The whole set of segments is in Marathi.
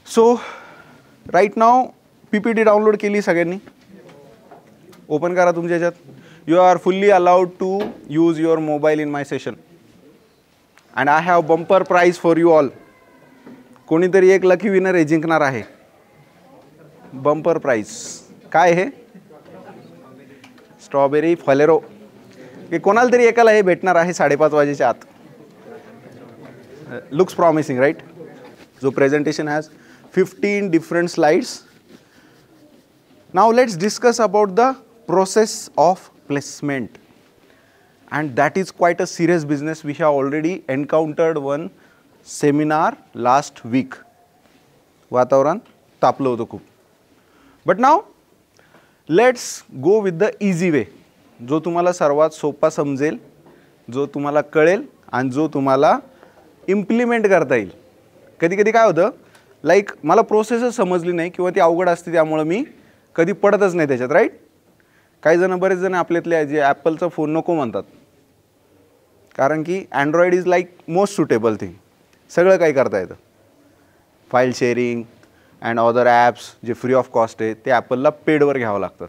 So right now PPT download केली सगळ्यांनी. ओपन करा तुमच्या ह्याच्यात. You are fully allowed to use your mobile in my session and I have bumper prize for you all. कोणीतरी एक लकी विनर हे जिंकणार आहे. बंपर प्राईज काय हे? स्ट्रॉबेरी फलेरो. की कोणाला तरी एकाला हे भेटणार आहे 5:30 वाजेच्या आत. Looks promising right. जो presentation has 15 different slides. Now let's discuss about the process of placement, and that is quite a serious business. We have already encountered one seminar last week. वातावरण तापलं होतं खूप. But now let's go with the easy way. जो तुम्हाला सर्वात सोपा समजेल, जो तुम्हाला कळेल आणि जो तुम्हाला इम्प्लिमेंट करता येईल. कधी कधी काय होतं, लाईक मला प्रोसेसच समजली नाही किंवा ती अवघड असते, त्यामुळे मी कधी पडतच नाही त्याच्यात. राईट. काही जण बरेच जण आपल्यातले जे ॲपलचा फोन नको म्हणतात, कारण की Android is like most suitable thing. सगळं काही करता येतं. File sharing and other apps जे फ्री ऑफ कॉस्ट आहे ते ॲपलला पेडवर घ्यावं लागतं.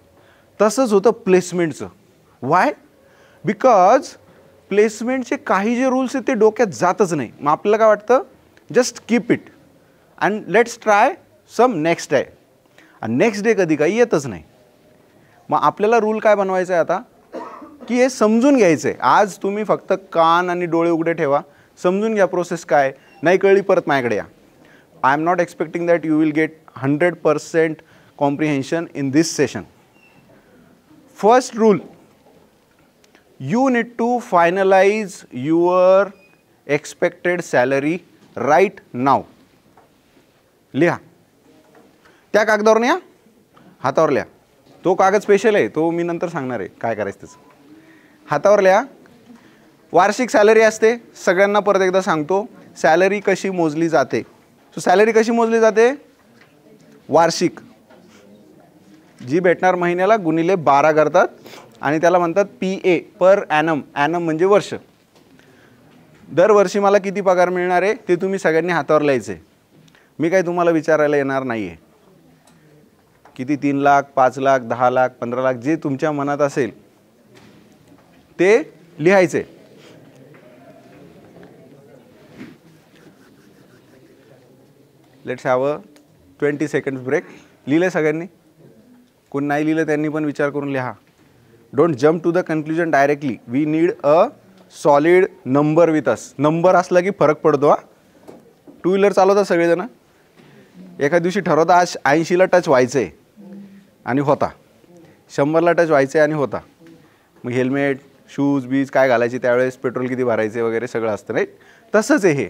तसंच होतं प्लेसमेंटचं. वाय? बिकॉज प्लेसमेंटचे काही जे रूल्स आहेत ते डोक्यात जातच नाही. मग आपल्याला काय वाटतं, just keep it and let's try some next day. आणि नेक्स्ट डे कधी काही येतच नाही. मग आपल्याला रूल काय बनवायचं आहे आता, की हे समजून घ्यायचं आहे. आज तुम्ही फक्त कान आणि डोळे उघडे ठेवा, समजून घ्या प्रोसेस काय. नाही कळली परत माझ्याकडे या. I am not expecting that you will gate 100% comprehension in this session. First rule, you need to finalize your expected salary right now. लिहा. त्या कागदावर या, हातावर लिहा. तो कागद स्पेशल आहे, तो मी नंतर सांगणार आहे काय करायचं त्याचं. हातावर लिहा. वार्षिक सॅलरी असते. सगळ्यांना परत एकदा सांगतो, सॅलरी कशी मोजली जाते. सो सॅलरी कशी मोजली जाते? वार्षिक. जी भेटणार महिन्याला गुणिले 12 करतात आणि त्याला म्हणतात PA, पर ॲनम. ॲनम म्हणजे वर्ष. दरवर्षी मला किती पगार मिळणार आहे ते तुम्ही सगळ्यांनी हातावर लिहायचे. मी काही तुम्हाला विचारायला येणार नाही आहे. किती 3 लाख, 5 लाख, 10 लाख, 15 लाख, जे तुमच्या मनात असेल ते लिहायचे. Let's have a 20 seconds break. लिहिलं सगळ्यांनी? कोण नाही लिहिलं त्यांनी पण विचार करून लिहा. Don't jump to the conclusion directly. We need a solid number with us. Number असला की फरक पडतो. 2 व्हीलर चालवतात सगळेजण. एका दिवशी ठरवता आज 80ला टच व्हायचं आहे आणि होता. 100ला टच व्हायचं आहे आणि होता. मग हेल्मेट, शूज बीज काय घालायचे, त्यावेळेस पेट्रोल किती भरायचे वगैरे सगळं असतं. राईट. तसंच आहे हे.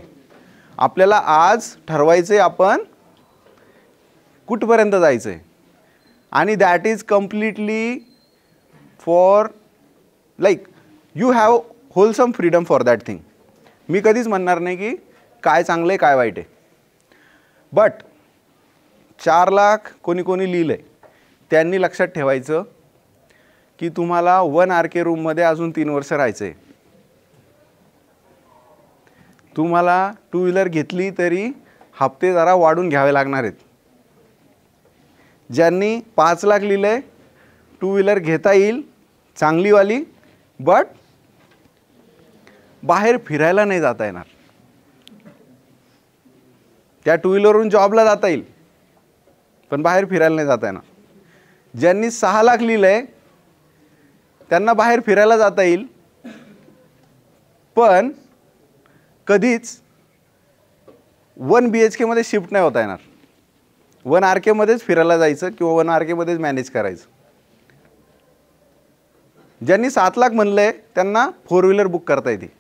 आपल्याला आज ठरवायचं आहे आपण कुठपर्यंत जायचं आहे. आणि that is completely for like you have wholesome freedom for that thing. मी कधीच म्हणणार नाही की काय चांगलं आहे काय वाईट आहे. बट 4 लाख कोणी कोणी लिहिलं आहे त्यांनी लक्षात ठेवायचं की तुम्हाला 1 RK रूममध्ये अजून 3 वर्ष राहायचं आहे. तुम्हाला 2 व्हीलर घेतली तरी हप्ते जरा वाढून घ्यावे लागणार आहेत. ज्यांनी 5 लाख लिहिलं आहे 2 व्हीलर घेता येईल चांगलीवाली, बट बाहेर फिरायला नाही जाता येणार. त्या 2 व्हीलरवरून जॉबला जाता येईल पण बाहेर फिरायला नाही जाता येणार. ज्यांनी 6 लाख लिहिलं आहे त्यांना बाहेर फिरायला जाता येईल पण कधीच 1 BHK मध्ये शिफ्ट नाही होता येणार. 1 RK मध्येच फिरायला जायचं किंवा 1 RK मध्येच मॅनेज करायचं. ज्यांनी 7 लाख म्हणलं आहे त्यांना 4 व्हीलर बुक करता येते.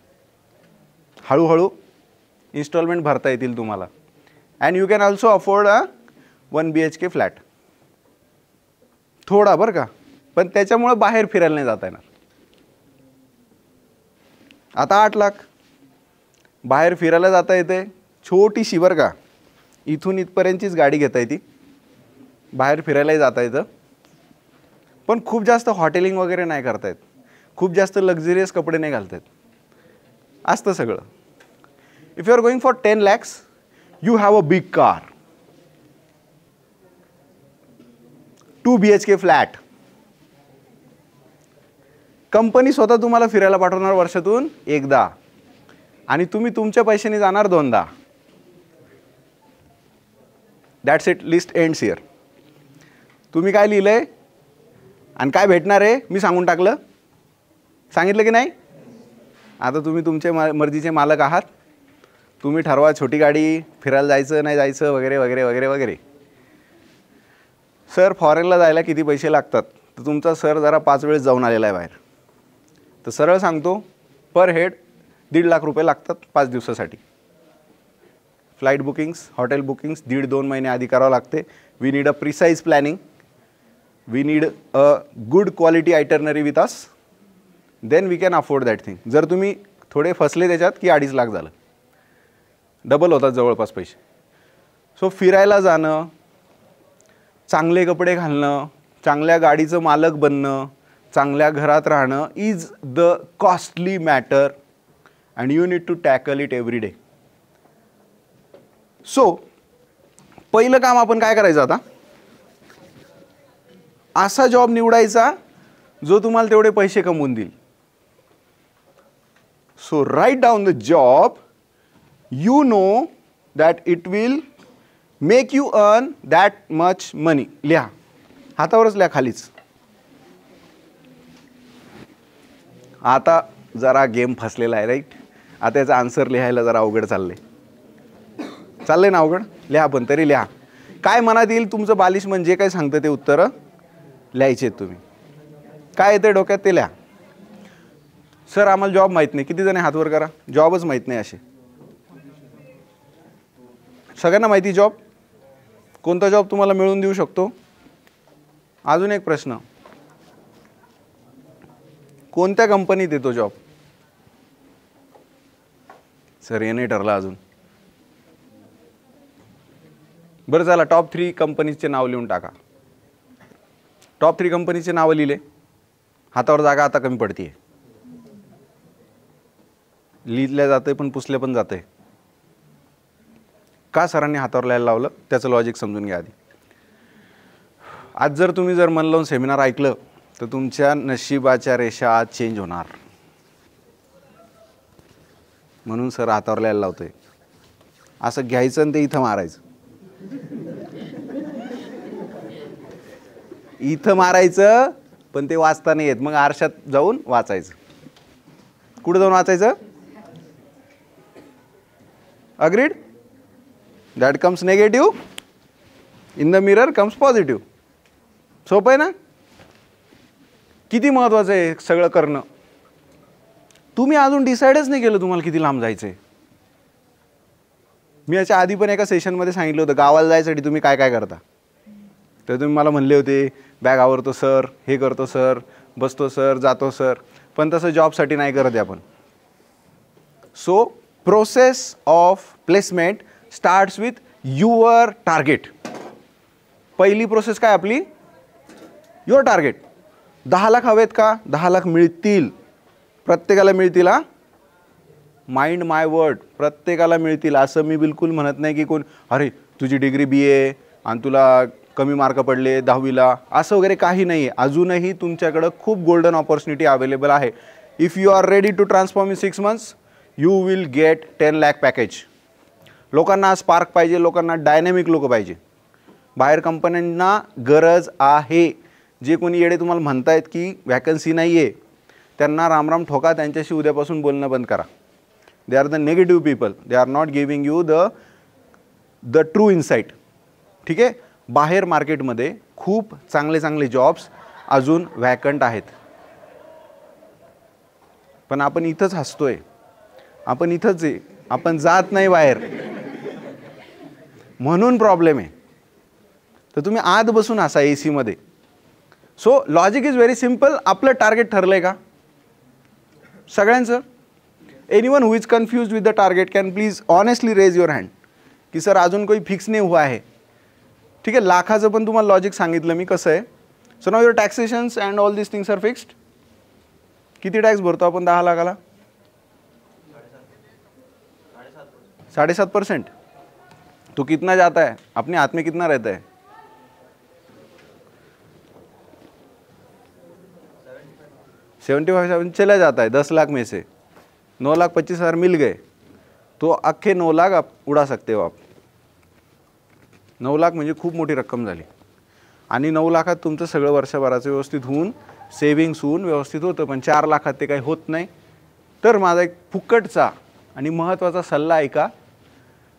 हळूहळू इन्स्टॉलमेंट भरता येतील तुम्हाला. And you can also afford a 1 BHK flat. थोडा बरं का, पण त्याच्यामुळे बाहेर फिरायला नाही जाता येणार. आता 8 लाख बाहेर फिरायला जाता येते. छोटीशी बरं का, इथून इथपर्यंतचीच गाडी घेता येते. बाहेर फिरायलाही जाता येतं पण खूप जास्त हॉटेलिंग वगैरे नाही करता येत. खूप जास्त लक्झरियस कपडे नाही घालता येत. असतं सगळं. If you are going for 10 lakhs, you have a big car. 2 BHK flat. Company स्वतः तुम्हाला फिरायला पाठवणार वर्षातून एकदा आणि तुम्ही तुमच्या पैशाने जाणार 2दा. That's it. List ends here. तुम्ही काय लिहिलंय आणि काय भेटणार आहे मी सांगून टाकलं. सांगितलं की नाही. आता तुम्ही तुमचे मर्जीचे मालक आहात. तुम्ही ठरवा छोटी गाडी, फिरायला जायचं नाही जायचं वगैरे वगैरे वगैरे वगैरे. सर फॉरेनला जायला किती पैसे लागतात, तर तुमचा सर जरा 5 वेळेस जाऊन आलेला आहे बाहेर, तर सरळ सांगतो पर हेड 1.5 लाख रुपये लागतात 5 दिवसासाठी. फ्लाईट बुकिंग्स, हॉटेल बुकिंग्स 1.5-2 महिने आधी करावं लागते. We need a precise planning. We need a good quality itinerary with us. Then we can afford that thing. जर तुम्ही थोडे फसले त्याच्यात की 2.5 लाख झालं, डबल होतात जवळपास पैसे. सो फिरायला जाणं, चांगले कपडे घालणं, चांगल्या गाडीचं मालक बनणं, चांगल्या घरात राहणं is the costly matter and you need to tackle it every day. So पहिलं काम आपण काय करायचं आता, असा जॉब निवडायचा जो तुम्हाला तेवढे पैसे कमवून देईल. So write down the job you know that it will make you earn that much money. लिहा, हातावरच लिहा खालीच. आता जरा गेम फसलेला आहे राईट. आता याचा आन्सर लिहायला जरा अवघड चाललंय ना अवघड. लिहा पण तरी लिहा. काय मनात येईल तुमचं बालिश म्हणजे काय सांगतं ते उत्तरं लिहायचे आहेत तुम्ही. काय येते डोक्यात ते लिहा. सर आम्हाला जॉब माहीत नाही. किती जण हातवर करा. जॉबच माहीत नाही असे. सगळ्यांना माहिती जॉब. कोणता जॉब तुम्हाला मिळवून देऊ शकतो. अजून एक प्रश्न, कोणत्या कंपनीत येतो जॉब. सर हे नाही ठरलं अजून. बरं चला टॉप 3 कंपनीजचे नाव लिहून टाका. टॉप 3 कंपनीचे नावं लिहिले. हातावर जागा आता कमी पडतीये. लिहिल्या जाते पण पुसले पण जाते. का सरांनी हातावर लिहायला लावलं त्याचं लॉजिक समजून घ्या आधी. आज जर तुम्ही मन लावून सेमिनार ऐकलं तर तुमच्या नशिबाच्या रेषा आज चेंज होणार. म्हणून सर हातावर लिहायला लावतोय. असं घ्यायचं आणि ते इथं मारायचं. इथं मारायचं पण ते वाचता नाही येत. मग आरशात जाऊन वाचायचं. कुठं जाऊन वाचायचं. Agreed. That comes negative. In the mirror comes positive. सोपं आहे ना. किती महत्त्वाचं आहे सगळं करणं. तुम्ही अजून डिसाईडच नाही केलं तुम्हाला किती लांब जायचं आहे. मी याच्या आधी पण एका सेशनमध्ये सांगितलं होतं गावाला जायसाठी तुम्ही काय काय करता. तर तुम्ही मला म्हणले होते बॅग आवरतो सर, हे करतो सर, बसतो सर, जातो सर. पण तसं जॉबसाठी नाही करत आहे आपण. So process of placement starts with your target. पहिली प्रोसेस काय आपली, युअर टार्गेट. 10 लाख हवेत का. 10 लाख मिळतील. प्रत्येकाला मिळतील. हा माइंड माय वर्ड, प्रत्येकाला मिळतील. असं मी बिलकुल म्हणत नाही की कोण अरे तुझी डिग्री BA आणि तुला कमी मार्क पडले 10वीला असं वगैरे काही नाही आहे. अजूनही तुमच्याकडं खूप गोल्डन ऑपॉर्च्युनिटी अवेलेबल आहे. If you are ready to transform in 6 months you will get 10 lakh package. लोकांना स्पार्क पाहिजे, लोकांना डायनॅमिक लोक पाहिजे. बाहेर कंपन्यांना गरज आहे. जे कोणी येडे तुम्हाला म्हणतायत की वॅकन्सी नाही आहे त्यांना रामराम ठोका. त्यांच्याशी उद्यापासून बोलणं बंद करा. They are the negative people. They are not giving you the true insight. ठीक आहे. बाहेर मार्केटमध्ये खूप चांगले जॉब्स अजून वॅकंट आहेत. पण आपण इथंच हसतोय. आपण इथंच आहे. आपण जात नाही बाहेर. म्हणून प्रॉब्लेम आहे. तर तुम्ही आत बसून हसा AC मध्ये. So logic is very simple. आपलं टार्गेट ठरलंय का सगळ्यांचं. Anyone who is confused with the target can please honestly raise your hand की सर अजून कोई फिक्स नाही हुआ है. ठीक आहे. लाखाचं पण तुम्हाला लॉजिक सांगितलं मी कसं आहे. So now your taxations and all this things are fixed. किती टॅक्स भरतो आपण 10 लाखाला. 7.5%. तो कितना जाता है अपने हाथ में, कितना रहता है. 75,000 चला जाता है 10 लाख में से 9,25,000 मिल गए तो अख्खे 9 लाख आप उडा सकते हो आप. 9 लाख म्हणजे खूप मोठी रक्कम झाली आणि 9 लाखात तुमचं सगळं वर्षभराचं व्यवस्थित होऊन सेव्हिंग्स होऊन व्यवस्थित होतं. पण 4 लाखात ते काही होत नाही. तर माझा एक फुकटचा आणि महत्त्वाचा सल्ला ऐका.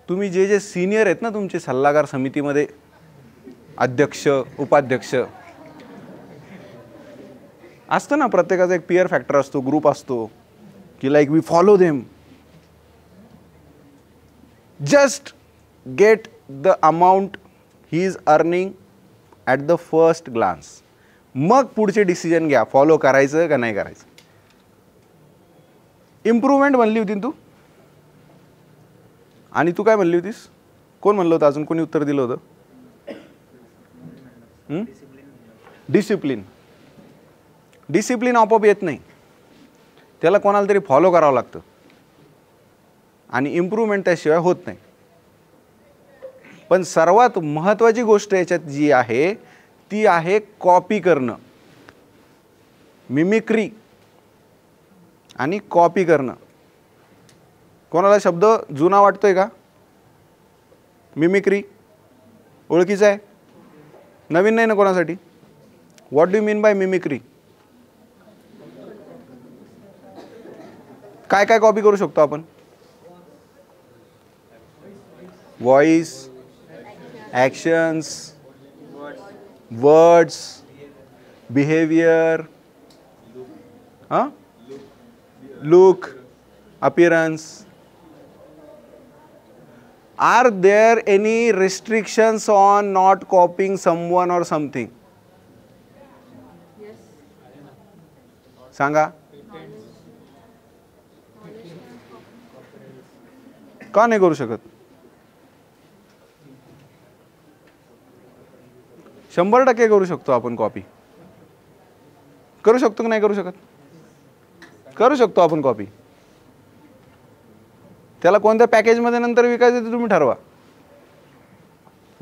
तुम्ही जे जे सिनियर आहेत ना तुमचे सल्लागार समितीमध्ये अध्यक्ष उपाध्यक्ष असतं ना, प्रत्येकाचा एक पियर फॅक्टर असतो, ग्रुप असतो की like we follow them. Just get the amount he is earning at the first glance. मग पुढचे डिसिजन घ्या, फॉलो करायचं का नाही करायचं. इम्प्रूव्हमेंट म्हणली होती तू आणि तू काय म्हणली होतीस. कोण म्हणलं होतं, अजून कोणी उत्तर दिलं होतं. डिसिप्लिन. डिसिप्लिन आपोआप येत नाही, त्याला कोणाला तरी फॉलो करावं लागतं आणि इम्प्रूव्हमेंट त्याशिवाय होत नाही. पण सर्वात महत्त्वाची गोष्ट याच्यात जी आहे ती आहे कॉपी करणं. मिमिक्री आणि कॉपी करणं. कोणाला शब्द जुना वाटतोय का. मिमिक्री ओळखीचा आहे, नवीन नाही ना कोणासाठी. What do you mean by mimicry. काय काय कॉपी करू शकतो आपण. Voice, actions, words, behaviour, look, appearance. Are there any restrictions on not copying someone or something? Yes. सांगा. का नाही करू शकत. 100% करू शकतो आपण कॉपी. करू शकतो की नाही करू शकत. करू शकतो आपण कॉपी. त्याला कोणत्या पॅकेजमध्ये नंतर विकायचं ते तुम्ही ठरवा,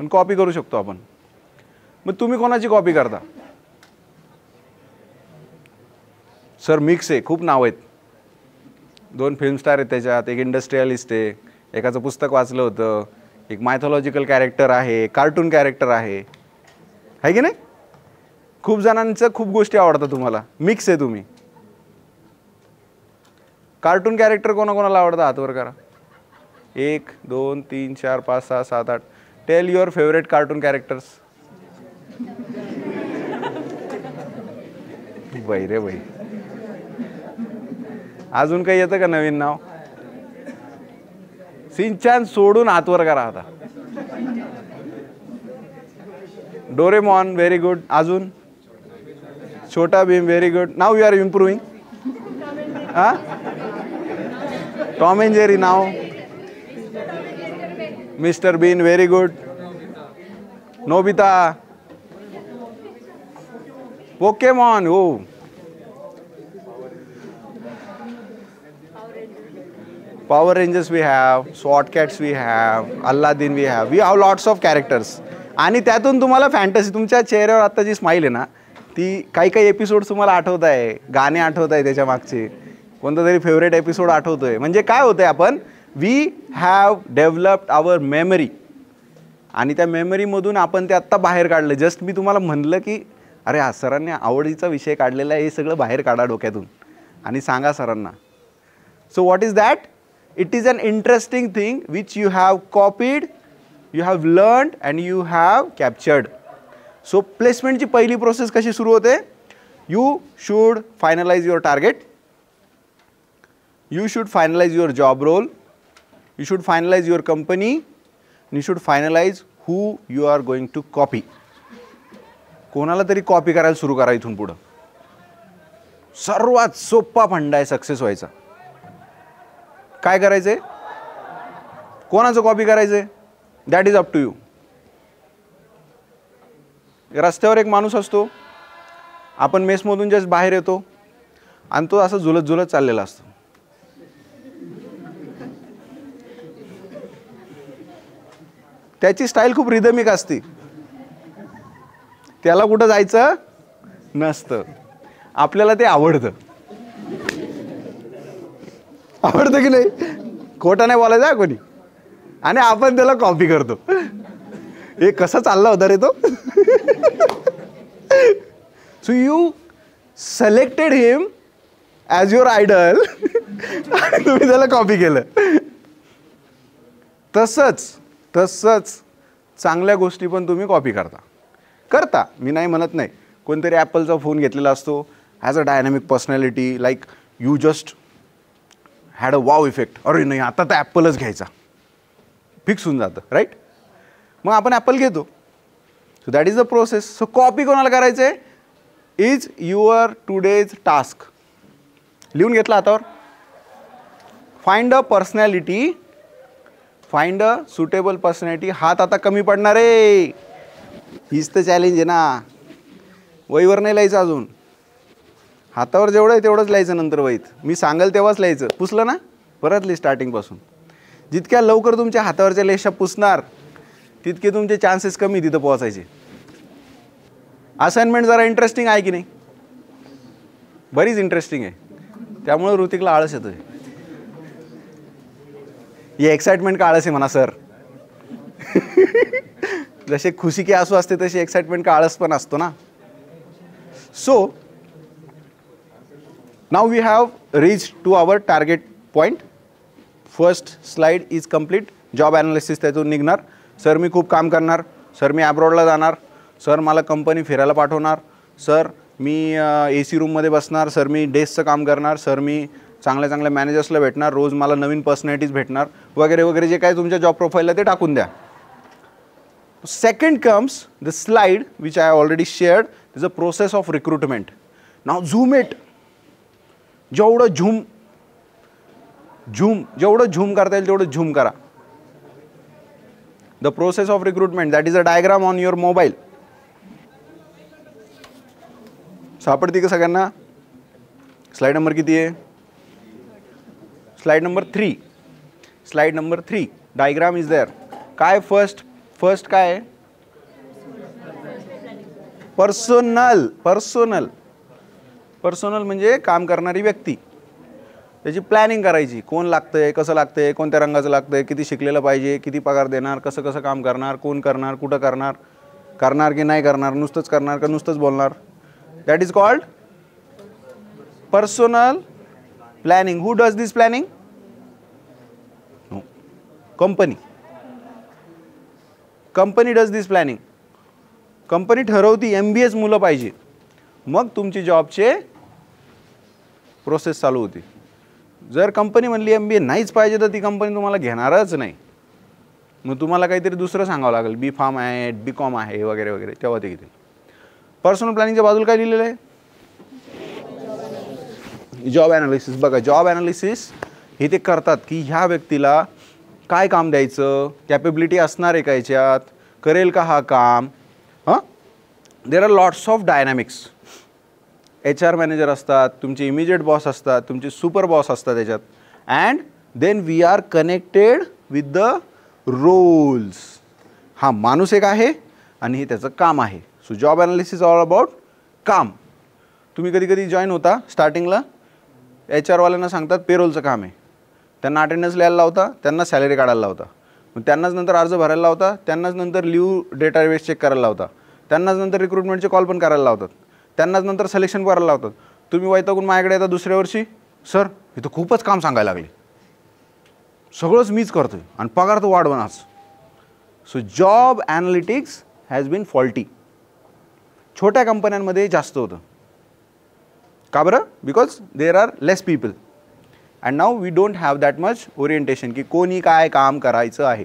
पण कॉपी करू शकतो आपण. मग तुम्ही कोणाची कॉपी करता. सर मिक्स आहे, खूप नाव आहेत. 2 फिल्म स्टार आहेत त्याच्यात, एक इंडस्ट्रियलिस्ट आहे, एकाचं पुस्तक वाचलं होतं, एक मायथॉलॉजिकल कॅरेक्टर आहे, कार्टून कॅरेक्टर आहे की नाही. खूप जणांचं खूप गोष्टी आवडतात तुम्हाला. मिक्स आहे तुम्ही. कार्टून कॅरेक्टर कोणाकोणाला आवडतं हातवर करा. 1 2 3 4 5 6 7 8. Tell your favourite cartoon characters. बाई रे बाई. अजून काही येतं का नवीन नाव. सिंचान सोडून हातवर करा आता. Doraemon very good. अजून Chhota Bheem very good. Now you are improving. Tom and Jerry now. Mister Bean very good. Nobita. Pokemon. हो Power Rangers we have, SWAT Cats we have, Aladdin we have lots of characters. आणि त्यातून तुम्हाला फॅन्टसी, तुमच्या चेहऱ्यावर आता जी स्माईल आहे ना ती काही काही एपिसोड तुम्हाला आठवत आहे, गाणे आठवत आहे त्याच्या मागचे, कोणता तरी फेवरेट एपिसोड आठवतोय. म्हणजे काय होतंय, आपण we have developed our memory आणि त्या मेमरीमधून आपण ते आत्ता बाहेर काढलं. जस्ट मी तुम्हाला म्हणलं की अरे हा सरांनी आवडीचा विषय काढलेला आहे, हे सगळं बाहेर काढा डोक्यातून आणि सांगा सरांना. So what is that. It is an interesting thing which you have copied, you have learned and you have captured. So placement ची पहिली प्रोसेस कशी सुरू होते. You should finalize your target. You should finalize your job role. You should finalize your company. You should finalize who you are going to copy. कोणाला तरी कॉपी करायला सुरू करा इथून पुढं. सर्वात सोपा फंडा आहे सक्सेस व्हायचा. काय करायचंय, कोणाचं कॉपी करायचंय, that is up to you. रस्त्यावर एक माणूस असतो, आपण मेसमधून जस्ट बाहेर येतो आणि तो असं झुलत झुलत चाललेला असतो. त्याची स्टाईल खूप रिदमिक असते, त्याला कुठं जायचं नसतं, आपल्याला ते आवडतं. आवडतं की नाही? खोटं नाही बोलायचं आहे कोणी, आणि आपण त्याला कॉपी करतो. हे कसं चाललं होतं रे तो. So you selected him as your idol आणि तुम्ही त्याला कॉपी केलं. तसंच चांगल्या गोष्टी पण तुम्ही कॉपी करता. मी नाही म्हणत नाही. कोणतरी ॲपलचा फोन घेतलेला असतो, has a dynamic personality, like you just had a wow effect. अरे नाही, आता तर ॲपलच घ्यायचा, फिक्स होऊन जातं, राईट? मग आपण ॲपल घेतो. So that is the process. So copy कोणाला करायचं आहे इज युअर टुडेज टास्क. लिहून घेतला हातावर. Find a personality, find a suitable personality. हात आता कमी पडणार आहे. हीच तर चॅलेंज आहे ना. वहीवर नाही लिहायचं अजून. हातावर जेवढं आहे तेवढंच लिहायचं, नंतर वहीत मी सांगाल तेव्हाच लिहायचं. पुसलं ना, परत लिही स्टार्टिंगपासून. जितक्या लवकर तुमच्या हातावरच्या लेशा पुसणार तितके तुमचे चान्सेस कमी तिथं पोहोचायचे. असाइनमेंट जरा इंटरेस्टिंग आहे की नाही? बरीच इंटरेस्टिंग आहे. त्यामुळे ऋतिकला आळस येतोय. ये एक्साइटमेंट का आळस आहे म्हणा सर. जसे खुशी की आसू असते तशी एक्साइटमेंट का आळस पण असतो ना. So now we have reach to our target point. First slide is complete. Job analysis त्यातून निघणार. सर मी खूप काम करणार, सर मी ॲब्रॉडला जाणार, सर मला कंपनी फिरायला पाठवणार, सर मी AC रूममध्ये बसणार, सर मी डेस्कचं काम करणार, सर मी चांगल्या चांगल्या मॅनेजर्सला भेटणार, रोज मला नवीन पर्सनॅलिटीज भेटणार, वगैरे वगैरे जे काय तुमच्या जॉब प्रोफाईलला ते टाकून द्या. Second comes the slide which I already shared. This is a process of recruitment. Now zoom it. जेवढं झूम करता येईल तेवढं झूम करा. The process of recruitment, that is a diagram on your mobile. सापडती का सगळ्यांना? स्लाइड नंबर किती आहे? Slide number 3. Slide number 3. Diagram is there. काय फर्स्ट काय आहे? पर्सोनल म्हणजे काम करणारी व्यक्ती. त्याची प्लॅनिंग करायची. कोण लागतंय, कसं लागतंय, कोणत्या रंगाचं लागतंय, किती शिकलेलं पाहिजे, किती पगार देणार, कसं कसं काम करणार, कोण करणार, कुठं करणार की नाही करणार, नुसतंच करणार का नुसतंच बोलणार. That is called personal planning. Who does this planning? Company does this planning. Company ठरवती MBAच मुलं पाहिजे, मग तुमची जॉबचे प्रोसेस चालू होती. जर कंपनी म्हणली MBA नाहीच पाहिजे तर ती कंपनी तुम्हाला घेणारच नाही. मग तुम्हाला काहीतरी दुसरं सांगावं लागेल, B.Pharm आहे, B.Com आहे, वगैरे वगैरे, तेव्हा ते घेतील. पर्सनल प्लॅनिंगच्या बाजूला काय लिहिलेलं आहे? Job analysis. बघा, जॉब ॲनालिसिस हे ते करतात की ह्या व्यक्तीला काय काम द्यायचं, कॅपेबिलिटी असणार आहे का याच्यात, करेल का हा काम. There are lots of dynamics. HR manager असतात, तुमचे इमिजिएट बॉस असतात, तुमचे सुपर बॉस असतात त्याच्यात. And then we are connected with the roles. हा माणूस एक आहे आणि हे त्याचं काम आहे. So job analysis all about काम. तुम्ही कधी कधी जॉईन होता स्टार्टिंगला, HR वाल्यांना सांगतात पेरोलचं काम आहे, त्यांना अटेंडन्स लिहायला लावता, त्यांना सॅलरी काढायला लावता, मग त्यांनाच नंतर अर्ज भरायला लावता, त्यांनाच नंतर लिव्ह डेटाबेस चेक करायला लावता, त्यांनाच नंतर रिक्रुटमेंटचे कॉल पण करायला लावतात, त्यांनाच नंतर सिलेक्शन करायला लावतात. तुम्ही वैतागून माझ्याकडे येता दुसऱ्या वर्षी, सर इथं खूपच काम सांगायला लागले, सगळंच मीच करतोय आणि पगार तो वाढवणारच. So job analytics has been faulty. छोट्या कंपन्यांमध्ये जास्त होतं. का बरं? Because there are less people and now we don't have that much orientation की कोणी काय काम करायचं आहे.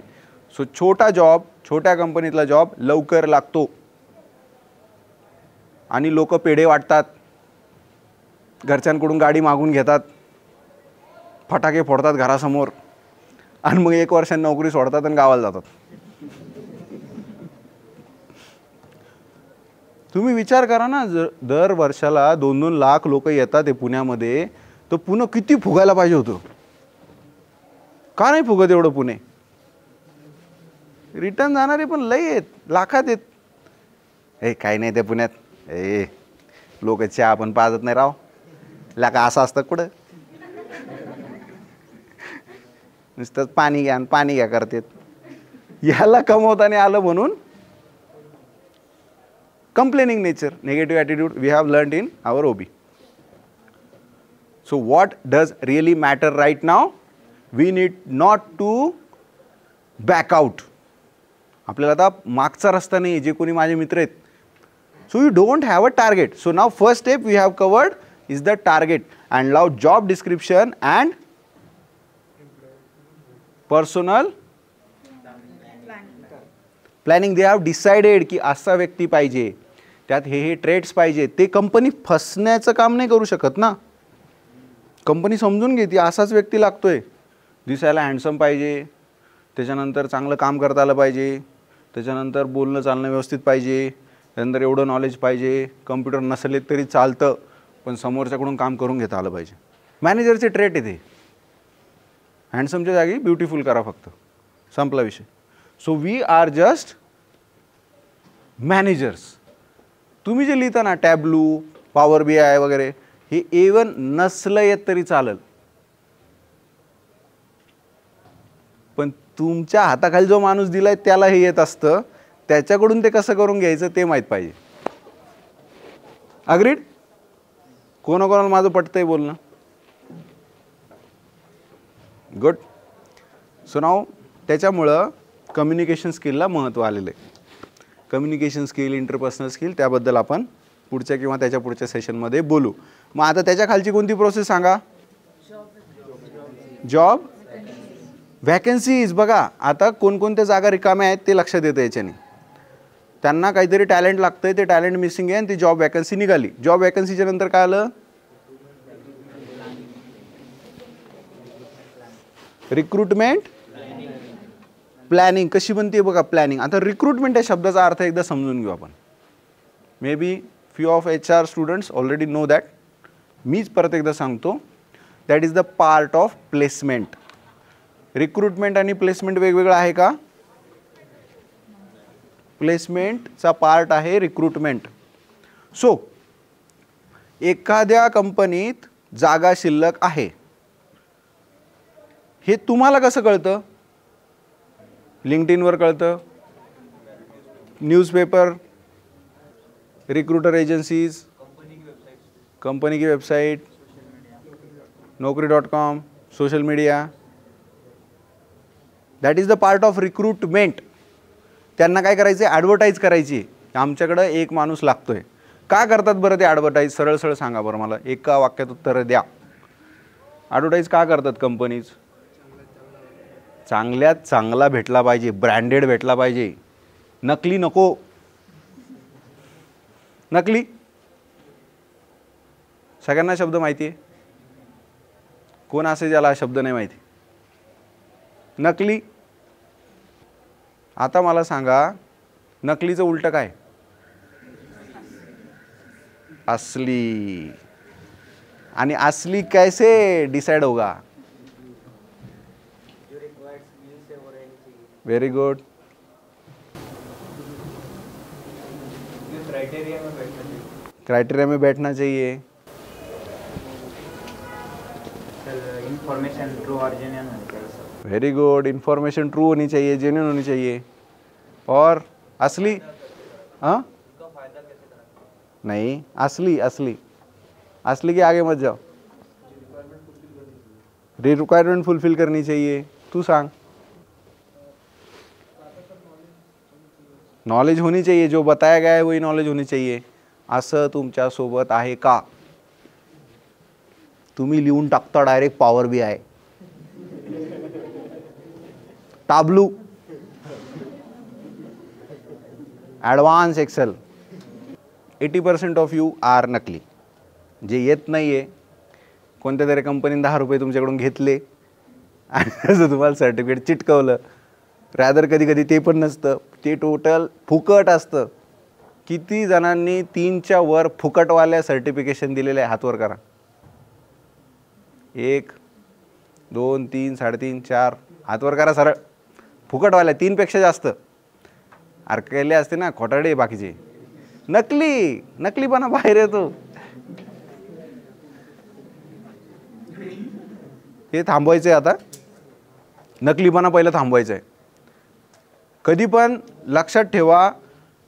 सो छोटा जॉब, छोट्या कंपनीतला जॉब लवकर लागतो आणि लोक पेढे वाटतात, घरच्यांकडून गाडी मागून घेतात, फटाके फोडतात घरासमोर आणि मग 1 वर्षांनी नोकरी सोडतात आणि गावाला जातात. तुम्ही विचार करा ना, दर वर्षाला 2-2 लाख लोक येतात ते पुण्यामध्ये, तर पुणे किती फुगायला पाहिजे होतं. का नाही फुगत एवढं पुणे? रिटर्न जाणारे पण लई आहेत, लाखात आहेत. हे काही नाही ते पुण्यात, लोक चहा पण पाजत नाही राव, लाका असं असतं कुठं. नुसतंच पाणी घ्या पाणी घ्या करतात. याला कमवताना आलं म्हणून complaining nature, negative attitude we have learned in our OB. So what does really matter right now? We need not to back out. आपल्याला आता मागचा रस्ता नाही, जे कोणी माझे मित्र आहेत. So you don't have a target. So now first step we have covered is the target, and now job description and personal planning. They have decided की असा व्यक्ती पाहिजे, त्यात हे ट्रेड्स पाहिजे. ते कंपनी फसण्याचं काम नाही करू शकत ना. कंपनी समजून घेते असाच व्यक्ती लागतोय, दिसायला हँडसम पाहिजे, त्याच्यानंतर चांगलं काम करता आलं पाहिजे, त्याच्यानंतर बोलणं चालणं व्यवस्थित पाहिजे, त्यानंतर एवढं नॉलेज पाहिजे, कम्प्युटर नसले तरी चालतं पण समोरच्याकडून काम करून घेता आलं पाहिजे. मॅनेजरचे ट्रेट येते. हँडसमच्या जागी ब्युटिफुल करा फक्त, संपला विषय. So we are just managers. तुम्ही जे लिहिता ना टॅब्लू, पॉवर BI वगैरे, हे इवन नसलं येत तरी चालेल, पण तुमच्या हाताखाली जो माणूस दिलाय त्याला हे येत असतं, त्याच्याकडून ते कसं करून घ्यायचं ते माहीत पाहिजे. अग्रीड? कोणाकोणाला माझं पटतंय बोलणं? गुड. सो नाव त्याच्यामुळं कम्युनिकेशन स्किलला महत्त्व आलेलं आहे. कम्युनिकेशन स्किल, इंटरपर्सनल स्किल, त्याबद्दल आपण पुढच्या किंवा त्याच्या पुढच्या सेशनमध्ये बोलू. मग आता त्याच्या खालची कोणती प्रोसेस सांगा? Job vacancies. बघा आता कोणकोणत्या जागा रिकाम्या आहेत ते लक्षात येतं याच्याने. त्यांना काहीतरी टॅलेंट लागतंय, ते टॅलेंट मिसिंग आहे आणि ती जॉब व्हॅकन्सी निघाली. जॉब व्हॅकन्सीच्या नंतर काय आलं? Recruitment planning. कशी बनते बघा प्लॅनिंग. आता रिक्रुटमेंट या शब्दाचा अर्थ एकदा समजून घेऊ आपण. May be few of HR students already know that. मीच परत एकदा सांगतो, that is the part of placement. Recruitment आणि प्लेसमेंट वेगवेगळं आहे का? प्लेसमेंटचा पार्ट आहे रिक्रुटमेंट. सो एखाद्या कंपनीत जागा शिल्लक आहे हे तुम्हाला कसं कळतं? लिंक्डइनवर कळतं, न्यूज़पेपर, रिक्रूटर एजेंसीज, कंपनी की website, naukri.com, social media. That is the part of recruitment. त्यांना काय करायचं आहे? ॲडव्हर्टाईज करायची. आमच्याकडं एक माणूस लागतोय. का करतात बरं ते ॲडव्हर्टाईज? सरळ सरळ सांगा बरं मला, एका वाक्यात उत्तर द्या. ॲडव्हर्टाईज का करतात कंपनीज? चांगल्यात चांगला भेटला पाहिजे, ब्रँडेड भेटला पाहिजे, नकली नको. नकली सगळ्यांना शब्द माहिती आहे. कोण असे ज्याला हा शब्द नाही माहिती? नकली. आता मला सांगा, नकलीचं उलटं काय? असली. आणि असली कैसे डिसाइड होगा? Very good. क्राइटेरिया में बैठना चाहिए. इंफॉर्मेशन ट्रू और जेन्युइन होनी चाहिए. Very good. इंफॉर्मेशन ट्रू होनी चाहिए, जेन्युइन होनी चाहिए. और असली? हाँ नहीं, असली. असली असली के आगे मत जाओ. रिक्वायरमेंट फुलफिल करनी चाहिए. तू सांग. नॉलेज होनी चाहिए, जो बताया गया है वही नॉलेज होनी चाहिए. असं तुमच्या सोबत आहे का? तुम्ही लिहून टाकता direct power BI, Tableau, advance Excel. 80% of you are नकली. जे येत नाही आहे, कोणत्या तरी कंपनीने 10 रुपये तुमच्याकडून घेतले आणि तसं तुम्हाला सर्टिफिकेट चिटकवलं. रॅदर कधी कधी ते पण नसतं, ते टोटल फुकट असतं. किती जणांनी 3च्या वर फुकटवाल्या सर्टिफिकेशन दिलेले आहे? हातवर करा. 1 2 3 3.5 4 हातवर करा सरळ. फुकटवाल्या 3पेक्षा जास्त. अरे केले असते ना खोटाडे बाकीचे. नकली. नकलीपणा बाहेर येतो. हे थांबवायचं आहे आता. नकलीपणा पहिलं थांबवायचं आहे. कधी पण लक्षात ठेवा,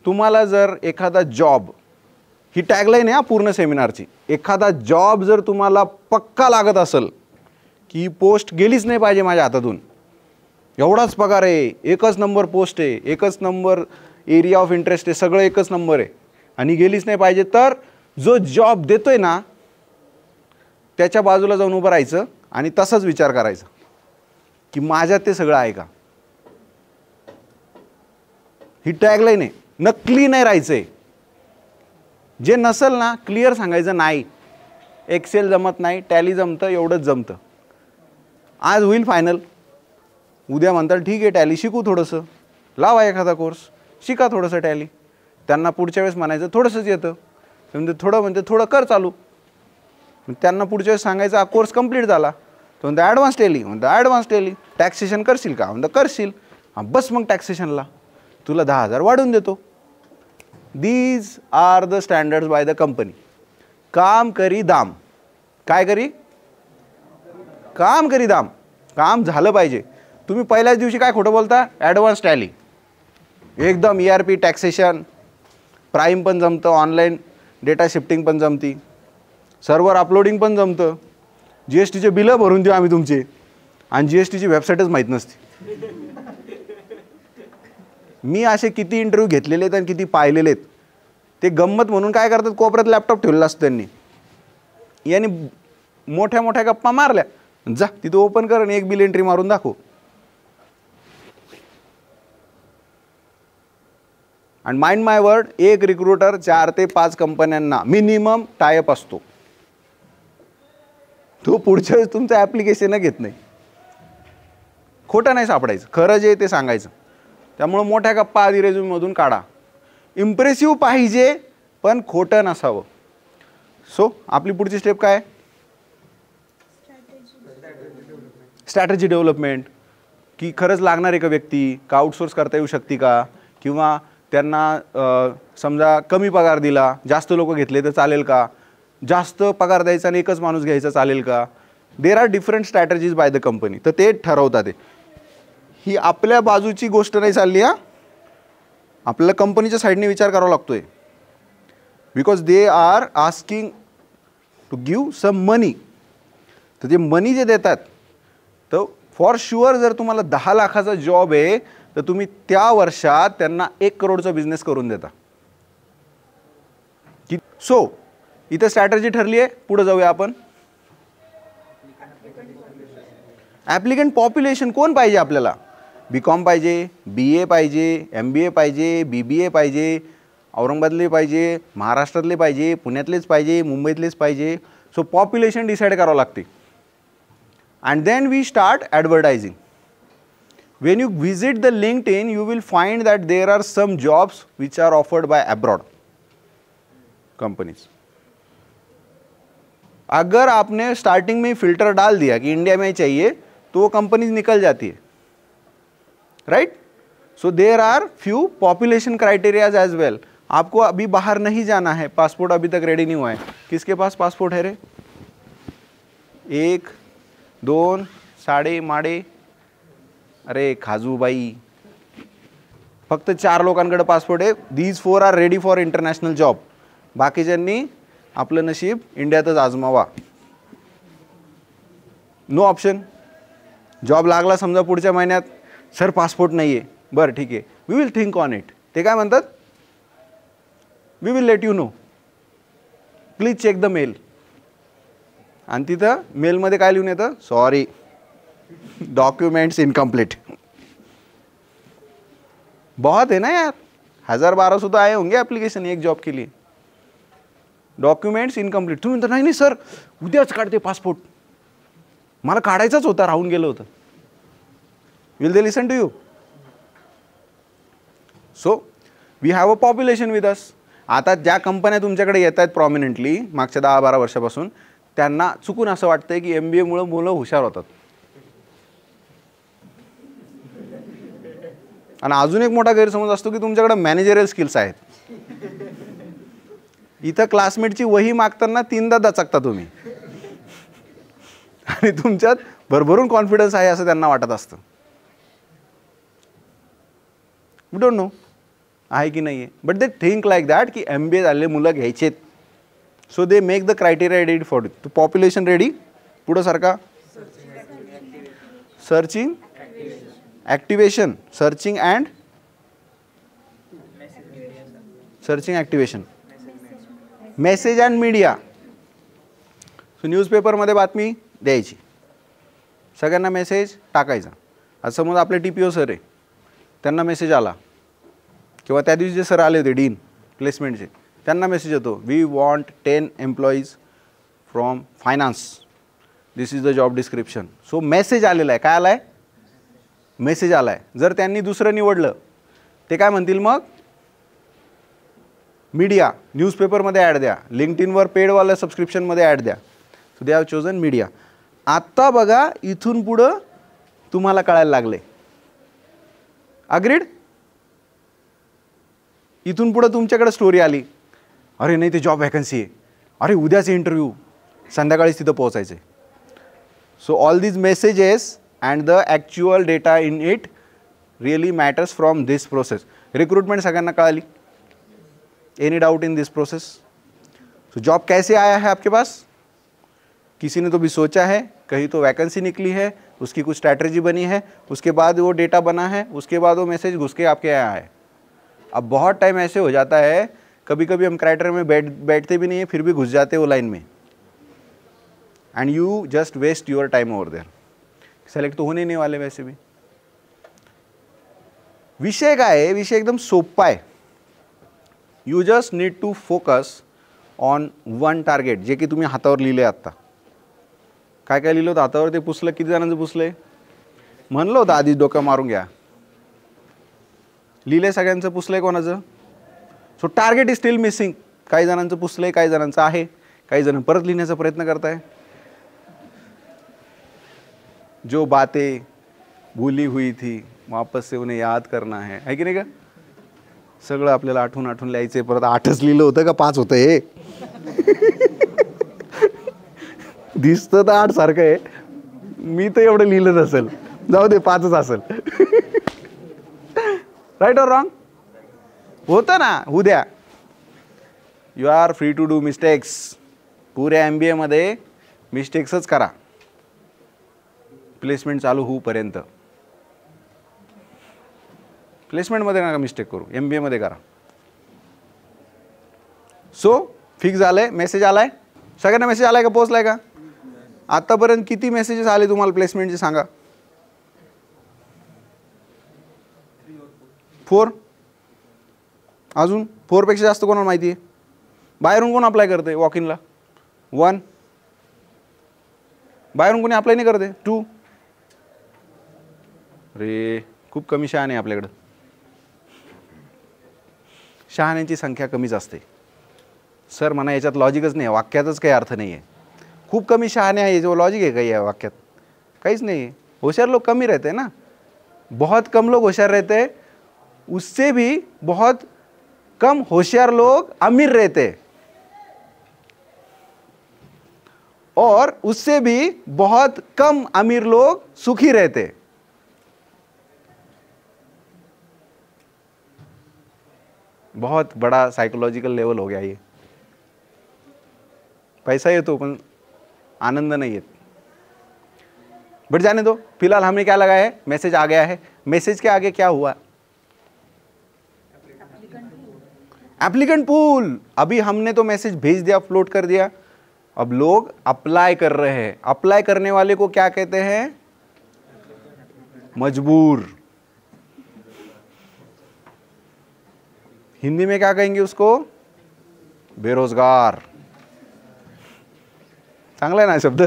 तुम्हाला जर एखादा जॉब, ही टॅगलाईन आहे पूर्ण सेमिनारची, एखादा जॉब जर तुम्हाला पक्का लागत असेल की ही पोस्ट गेलीच नाही पाहिजे माझ्या हातातून, एवढाच पगार आहे, एकच नंबर पोस्ट आहे, एकच नंबर एरिया ऑफ इंटरेस्ट आहे, सगळं एकच नंबर आहे आणि गेलीच नाही पाहिजे, तर जो जॉब देतोय ना त्याच्या बाजूला जाऊन उभं राहायचं आणि तसाच विचार करायचा की माझ्यात ते सगळं आहे का. ही टॅगलाईन आहे, नकली नाही राहायचंय. जे नसेल ना क्लिअर सांगायचं, नाही एक्सेल जमत नाही, टॅली जमतं, एवढंच जमतं. आज होईल फायनल, उद्या म्हणतात ठीक आहे टॅली शिकू, थोडंसं लावा एखादा कोर्स, शिका थोडंसं टॅली. त्यांना पुढच्या वेळेस म्हणायचं थोडंसंच येतं, म्हणजे थोडं कर चालू. त्यांना पुढच्या वेळेस सांगायचं हा कोर्स कंप्लीट झाला, तो म्हणतं ॲडव्हान्स टॅली, म्हणतं ॲडव्हान्स टॅली. टॅक्सेशन करशील का, म्हणतं करशील. हां बस मग टॅक्सेशनला तुला 10,000 वाढवून देतो. These are the standards by the company. काम करी दाम. काय करी, काम करी दाम. काम झालं पाहिजे. तुम्ही पहिल्याच दिवशी काय खोटं बोलता, ॲडव्हान्स टॅली एकदम ERP टॅक्सेशन प्राईम पण जमतं, ऑनलाईन डेटा शिफ्टिंग पण जमती, सर्व्हर अपलोडिंग पण जमतं, GSTचे बिलं भरून देऊ आम्ही तुमचे, आणि GSTची वेबसाईटच माहीत नसते. मी असे किती इंटरव्ह्यू घेतलेले आहेत आणि किती पाहिलेले आहेत. ते गंमत म्हणून काय करतात, कोपऱ्यात लॅपटॉप ठेवलेला असतो त्यांनी, याने मोठ्या मोठ्या गप्पा मारल्या, जा तिथं ओपन कर आणि एक बिल एंट्री मारून दाखव. आणि माइंड माय वर्ड, एक रिक्रुटर 4 ते 5 कंपन्यांना मिनिमम टायअप असतो. तो पुढच्या वेळेस तुमचं ॲप्लिकेशन घेत नाही. खोटं नाही सापडायचं, खरं जे ते सांगायचं. त्यामुळं मोठ्या गप्पा आधी रेझ्यूममधून काढा. इम्प्रेसिव्ह पाहिजे पण खोटं नसावं. सो आपली पुढची स्टेप काय, स्ट्रॅटेजी डेव्हलपमेंट. की खरंच लागणार आहे का व्यक्ती, का आउटसोर्स करता येऊ शकते का, किंवा त्यांना समजा कमी पगार दिला, जास्त लोक घेतले तर चालेल का, जास्त पगार द्यायचा आणि एकच माणूस घ्यायचा चालेल का. There are different strategies bye the company. तर ते ठरवतात. ही आपल्या बाजूची गोष्ट नाही चालली हा, आपल्याला कंपनीच्या साईडने विचार करावा लागतोय. Because they are asking to give some money. तर ते मनी जे देतात, तर फॉर शुअर जर तुम्हाला 10 लाखाचा जॉब आहे तर तुम्ही त्या वर्षात त्यांना 1 करोडचा बिझनेस करून देता. सो इथं स्ट्रॅटेजी ठरली आहे. पुढे जाऊया आपण. ॲप्लिकंट पॉप्युलेशन कोण पाहिजे आपल्याला. BCom पाहिजे, BA पाहिजे, MBA पाहिजे, BBA पाहिजे, औरंगाबादले पाहिजे, महाराष्ट्रातले पाहिजे, पुण्यातलेच पाहिजे, मुंबईतलेच पाहिजे. सो पॉप्युलेशन डिसाईड करावं लागते. And then we start advertising. When you visit the LinkedIn, you will find that there are some jobs which are offered by abroad companies. अगर आपने स्टार्टिंग में फिल्टर डाल दिया कि इंडिया में चाहिए, तो वो कंपनीज निकल जाती है, right. So there are few population criterias as well. आपको अभी बाहर नहीं जाना है, पासपोर्ट अभी तक रेडी नहीं हुआ है. किसके पास पासपोर्ट है रे, 1 2 साडे माडे, अरे खाजूबाई, फक्त 4 लोकांकडे पासपोर्ट आहे. These 4 are ready for international job. बाकीच्यांनी आपलं नशीब इंडियातच आजमावा. No option. जॉब लागला समजा पुढच्या महिन्यात, सर पासपोर्ट नाही आहे, बरं ठीक आहे, we will think on it. ते काय म्हणतात, we will let you know, please check the mail. आणि तिथं मेलमध्ये काय लिहून येतं, सॉरी डॉक्यूमेंट्स इनकम्प्लीट. बहुत है ना यार, 1000-1200 तो आए होंगे एप्लीकेशन एक जॉब के लिए. Documents incomplete. तुम्ही म्हणता नाही सर उद्याच काढते पासपोर्ट, मला काढायचाच होता, राहून गेलं होतं. Will they listen to you. So we have a population with us. आता ज्या कंपन्या तुमच्याकडे येत आहेत प्रॉमिनंटली मागच्या 10-12 वर्षापासून, त्यांना चुकून असं वाटतंय की MBA मुळे मुलं हुशार होतात. आणि अजून एक मोठा गैरसमज असतो की तुमच्याकडे मॅनेजरियल स्किल्स आहेत. इथं क्लासमेटची वही मागताना 3दा दचकता तुम्ही, आणि तुमच्यात भरभरून कॉन्फिडन्स आहे असं त्यांना वाटत असतं. वी डोंट नो आहे की नाही आहे, but they think like that की MBA झालेले मुलं घ्यायचेत. So they make the criteria ready for it. To population ready. पुढं सारखा searching activation, searching and searching activation, message and media. So न्यूजपेपरमध्ये बातमी द्यायची, सगळ्यांना मेसेज टाकायचा. आता समज आपले TPO सर आहे, त्यांना मेसेज आला, किंवा त्या दिवशी जे सर आले होते डीन प्लेसमेंटचे, त्यांना मेसेज येतो, we want 10 employees from finance, this is the job description. So message आलेला आहे. काय आला आहे? मेसेज आला आहे. जर त्यांनी दुसरं निवडलं, ते काय म्हणतील मग? मीडिया, न्यूजपेपरमध्ये ॲड द्या, लिंक्डइनवर पेडवाल्या सबस्क्रिप्शनमध्ये ॲड द्या. So they have chosen media. आत्ता बघा, इथून पुढं तुम्हाला कळायला लागले. अग्रीड? इथून पुढं तुमच्याकडे स्टोरी आली, अरे नाही ते जॉब वॅकन्सी आहे, अरे उद्याचे इंटरव्ह्यू, संध्याकाळीच तिथं पोहोचायचं आहे. So all these messages and the actual data in it really matters from this process. Recruitment सगळ्यांना कळाली. Any doubt in this process? So job कैसे आया है आपके पास? किसी ने तो भी सोचा है, कहीं तो वैकेंसी निकली है, उसकी कुछ स्ट्रैटेजी बनी है, उसके बाद वो डेटा बना है, उसके बाद वो मैसेज घुस के आपके यहाँ आया है. अब बहुत टाइम ऐसे हो जाता है, कभी कभी हम क्राइटेरिया में बैठते भी नहीं है, फिर भी घुस जाते वो लाइन में, and you just waste your time over there. Select तो होने नहीं वाले वैसे भी. विषय काय आहे? विषय एकदम सोपा आहे. You just need to focus on one target, जे की तुम्ही हातावर लिहिले. आत्ता काय काय लिहिलं होतं हातावर? ते पुसलं. किती जणांचं पुसलंय? म्हणलं होतं आधी डोकं मारून घ्या. लिहिले सगळ्यांचं? पुसलंय कोणाचं? So target is steel missing. काही जणांचं पुसलंय, काही जणांचं आहे, काही जण परत लिहिण्याचा प्रयत्न करताय. जो बातें भूली हुई थी वापस से उन्हें याद करना है की नाही का? सगळं आपल्याला आठवून आठवून लिहायचं आहे. परत 8च लिहिलं होतं का 5 होतं हे? दिसतं तर 8 सारखं आहे, मी तर एवढं लिहिलं नसेल, जाऊ दे 5च असेल. Right or wrong? होतं ना, उद्या you are free to do mistakes. पुऱ्या MBA मध्ये मिस्टेक्सच करा प्लेसमेंट चालू होऊपर्यंत. प्लेसमेंटमध्ये नका मिस्टेक करू, MBA मध्ये करा. सो फिक्स झालंय, मेसेज आलाय सगळ्यांना? मेसेज आलाय का? पोहोचलाय का? आतापर्यंत किती मेसेजेस आले तुम्हाला प्लेसमेंटचे सांगा? 4. अजून 4 पेक्षा जास्त कोणाला माहिती आहे? बाहेरून कोण अप्लाय करते वॉक इनला? 1. बाहेरून कोणी अप्लाय नाही करते? 2. अरे खूप कमी शहाणे आपल्याकडं. शहाण्यांची संख्या कमीच असते. सर म्हणा याच्यात लॉजिकच नाही, वाक्यातच काही अर्थ नाही आहे. खूप कमी शहाणे आहे, जो लॉजिक आहे काही या वाक्यात? काहीच नहीं है. होशियार लोग कम ही रहते हैं ना, बहुत कम लोग होशियार रहते हैं, उससे भी बहुत कम होशियार लोग अमीर रहते हैं, और उससे भी बहुत कम अमीर लोग सुखी रहते. बहुत बड़ा साइकोलॉजिकल लेवल हो गया ये. पैसा येतो पण आनंद नहीं है. बट जाने दो, फिलहाल हमने क्या लगाया है? मैसेज आ गया है. मैसेज के आगे क्या हुआ? एप्लीकेंट पूल. अभी हमने तो मैसेज भेज दिया, अपलोड कर दिया, अब लोग अप्लाई कर रहे हैं. अप्लाई करने वाले को क्या कहते हैं? मजबूर. हिंदी में क्या कहेंगे उसको? बेरोजगार. चांगला है ना शब्द.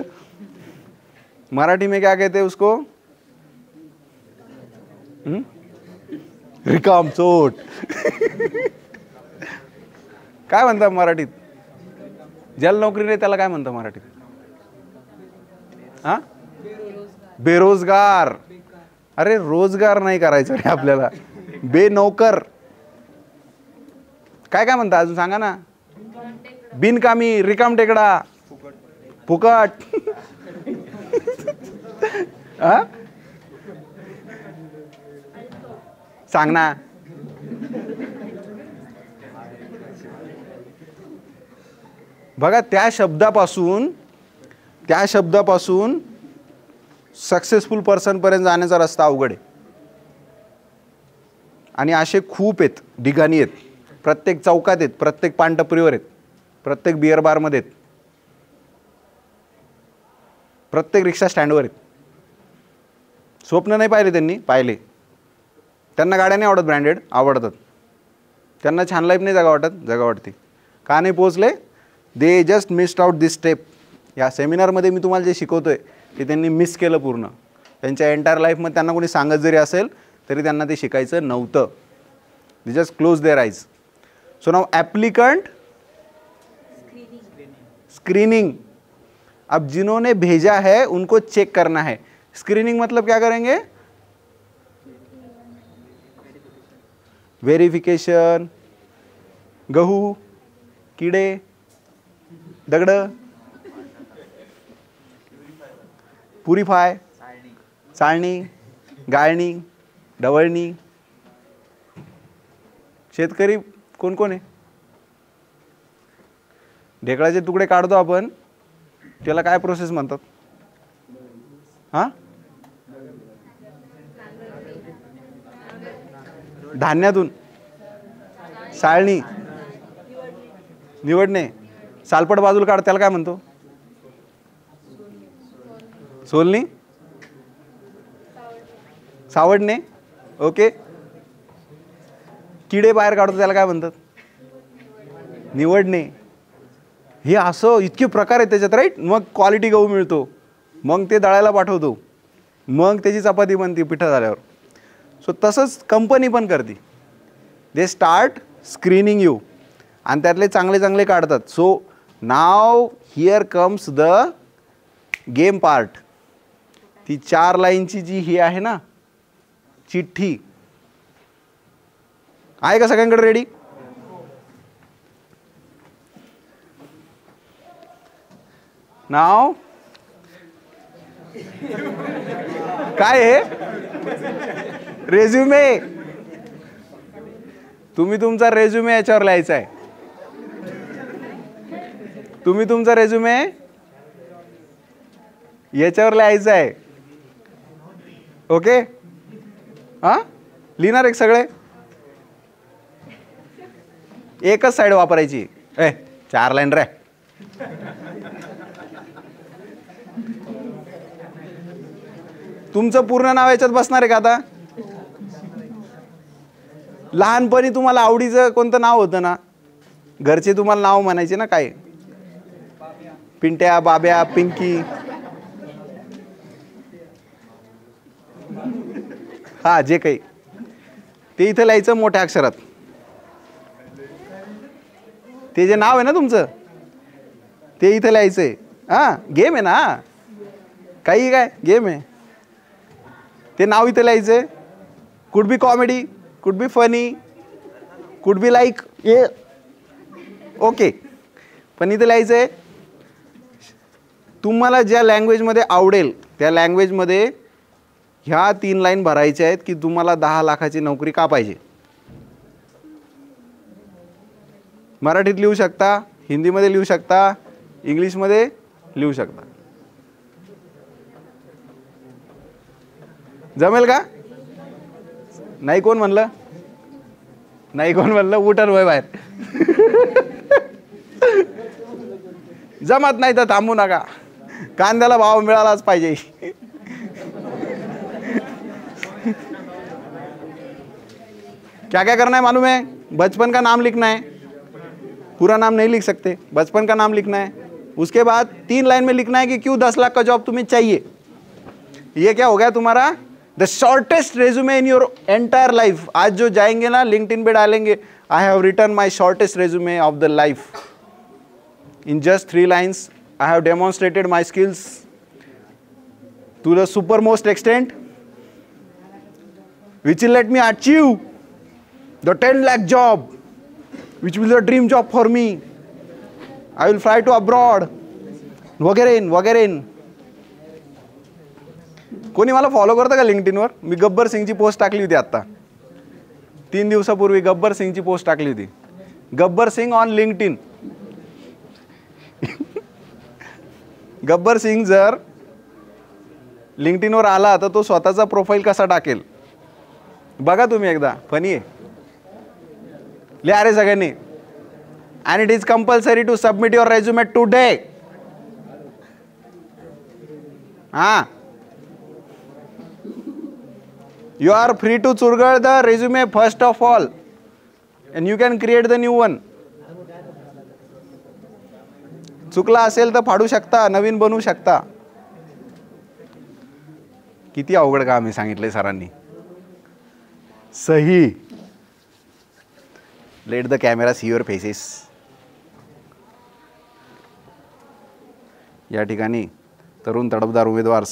मराठी में क्या कहते हैं उसको? रिकामचोट. काय म्हणतात मराठीत? ज्याला नोकरी नाही त्याला काय म्हणतात मराठीत? हा, बेरोजगार. अरे रोजगार नाही करायचा रे आपल्याला, बेनोकर. काय काय म्हणता अजून सांगा ना? बिनकामी, रिकाम टेकडा, फुकट. सांग ना. बघा त्या शब्दापासून सक्सेसफुल पर्सनपर्यंत जाण्याचा रस्ता अवघड आहे. आणि असे खूप आहेत, ठिकाणी आहेत, प्रत्येक चौकात आहेत, प्रत्येक पानटपरीवर आहेत, प्रत्येक बिअर बारमध्ये आहेत, प्रत्येक रिक्षा स्टँडवर आहेत. स्वप्न नाही पाहिले त्यांनी, पाहिले. त्यांना गाड्या नाही आवडत, ब्रँडेड आवडतात. त्यांना छान लाईफ नाही जगा वाटत, जगा वाटते. का नाही पोचले? They just missed out this step. या सेमिनारमध्ये मी तुम्हाला जे शिकवतोय ते त्यांनी मिस केलं पूर्ण. त्यांच्या एंटायर लाईफमध्ये त्यांना कोणी सांगत जरी असेल तरी त्यांना ते शिकायचं नव्हतं. They just close their eyes. So now applicant screening. अब जिन्होंने भेजा है उनको चेक करना है. स्क्रीनिंग मतलब क्या करेंगे? वेरिफिकेशन. गहू, किडे, दगड, पुरीफाय, चाळणी, गाळणी, ढवळणी. शेतकरी कोण कोण आहे? ढेकळाचे तुकडे काढतो आपण, त्याला काय प्रोसेस म्हणतात? हां, धान्यातून चाळणी, निवडणे. सालपट बाजूला काढ, त्याला काय म्हणतो? सोलणी, सावडणे. ओके. किडे बाहेर काढतो त्याला काय म्हणतात? निवडणे. हे असं इतके प्रकार आहेत त्याच्यात, राईट. मग क्वालिटी गहू मिळतो, मग ते दळायला पाठवतो, मग त्याची चपाती बनते पिठा झाल्यावर. सो तसंच कंपनी पण करते. दे स्टार्ट स्क्रीनिंग यू आणि त्यातले चांगले चांगले काढतात. So now here comes the game part. ती 4 लाईनची जी ही आहे ना चिठ्ठी, आहे का सगळ्यांकडे रेडी? नाव काय आहे? रेझ्युमे. तुम्ही तुमचा रेझ्युमे याच्यावर लिहायचा आहे. तुम्ही तुमचा रेझ्युमे याच्यावर लिहायचा आहे. ओके. हां, लिहिणार एक सगळे? एकच साईड वापरायची. 4 लाईन रे. तुमचं पूर्ण नाव याच्यात बसणार आहे का आता? लहानपणी तुम्हाला आवडीचं कोणतं नाव होतं ना? घरचे तुम्हाला नाव म्हणायचे ना, काय? पिंट्या, बाब्या, पिंकी. हा, जे काही ते इथं लिहायचं मोठ्या अक्षरात. ते जे नाव आहे ना तुमचं ते इथं लिहायचंय. हां, गेम आहे ना, काही काय गेम आहे. ते नाव इथं लिहायचंय. Could be comedy, could be funny, could be like A. Okay. पण इथं लिहायचंय तुम्हाला ज्या लँग्वेजमध्ये आवडेल त्या लँग्वेजमध्ये ह्या 3 लाईन भरायच्या आहेत की तुम्हाला 10 लाखाची नोकरी का पाहिजे. मराठीत लिहू शकता, हिंदीमध्ये लिहू शकता, इंग्लिशमध्ये लिहू शकता. जमेल का? नाही कोण म्हणलं? नाही कोण म्हणलं? उठन वय बाहेर. जमत नाही तर थांबू नका, कांद्याला भाव मिळालाच पाहिजे. क्या क्या करना है मालूम है? बचपन का नाम लिखना है. पूरा नाम नहीं लिख सकते, बचपन का नाम लिखना है. उसके बाद 3 लाइन में लिखना है कि क्यों 10 लाख का जॉब तुम्हें चाहिए. ये क्या हो गया तुम्हारा? The shortest resume in your entire life. आज जो जाएंगे ना लिंक्डइन पे डालेंगे, आई हैव रिटन माई shortest resume of the life. In just 3 lines, I have demonstrated my skills to the supermost extent, which will let me achieve the 10 lakh job, which will be the dream job for me. I will fly to abroad. वगैरे. कोणी मला फॉलो करतं का लिंक्डइनवर? मी गब्बर सिंगची पोस्ट टाकली होती आता 3 दिवसापूर्वी. गब्बर सिंगची पोस्ट टाकली होती. Gabbar Singh on LinkedIn. गब्बर सिंग जर लिंक्डइनवर आला तर तो स्वतःचा प्रोफाईल कसा टाकेल बघा तुम्ही एकदा. फनी आहे. लिहा रे सगळ्यांनी. And it is compulsory to submit your resume today. हां, you are free to churgal the resume first of all and you can create the new one. चुकला असेल तर फाडू शकता, नवीन बनवू शकता. किती अवघड काम आहे सांगितलंय सरांनी. सही. Let the camera see your faces. या ठिकाणी तरुण तडफदार उमेदवार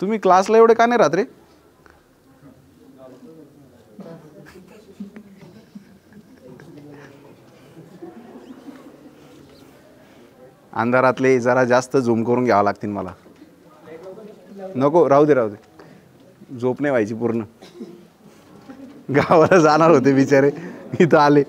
तुम्ही क्लासला एवढे का नाही राहत रे? अंधारातले जरा जास्त झूम करून घ्यावं लागतील मला. नको, राहू दे राहू दे. झोप नाही व्हायची पूर्ण. गावाला जाणार होते बिचारे, इथं आले.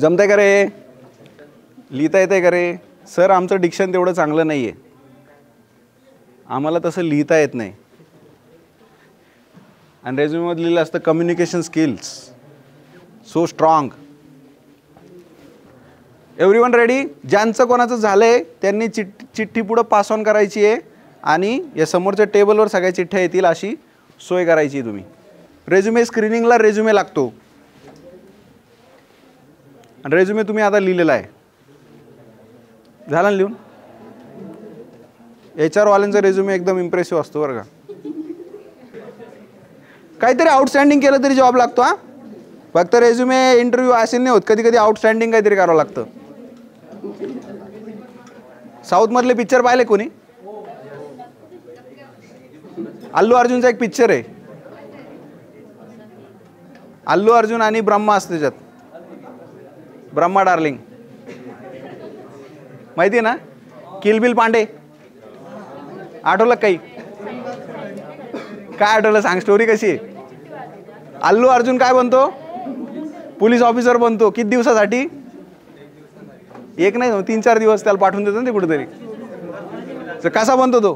जमतंय का रे? लिहिता येतंय का रे? सर आमचं डिक्शन तेवढं चांगलं नाही आहे, आम्हाला तसं लिहिता येत नाही. आणि रेझ्युमेमध्ये लिहिलं असतं communication skills so strong. Everyone ready? ज्यांचं कोणाचं झालंय त्यांनी चिठ्ठी पुढं पास ऑन करायची आहे आणि या समोरच्या टेबलवर सगळ्या चिठ्ठ्या येतील अशी सोय करायची आहे तुम्ही. रेझ्युमे स्क्रीनिंगला रेझ्युमे लागतो आणि रेझ्युमे तुम्ही आता लिहिलेला आहे. झाला ना लिहून? HR वाल्यांचा रेझ्युमे एकदम इम्प्रेसिव्ह असतो बरं का. काहीतरी आउटस्टँडिंग केलं तरी जॉब लागतो. हा, फक्त रेझ्युमे इंटरव्ह्यू असे नाही होत, कधी कधी आउटस्टँडिंग काहीतरी करावं लागतं. साऊथमधले पिक्चर पाहिले कोणी? अल्लू अर्जुनचा एक पिक्चर आहे, अल्लू अर्जुन आणि ब्रह्मा असते त्याच्यात. ब्रह्मा डार्लिंग माहिती आहे ना? किल बिल पांडे. आठवलं काही? काय आठवलं? सांग, स्टोरी कशी आहे? अल्लू अर्जुन काय बनतो? पोलीस ऑफिसर बनतो. किती दिवसासाठी? एक नाही, 3-4 दिवस त्याला पाठवून देतो ना ते कुठेतरी. कसा बनतो तो?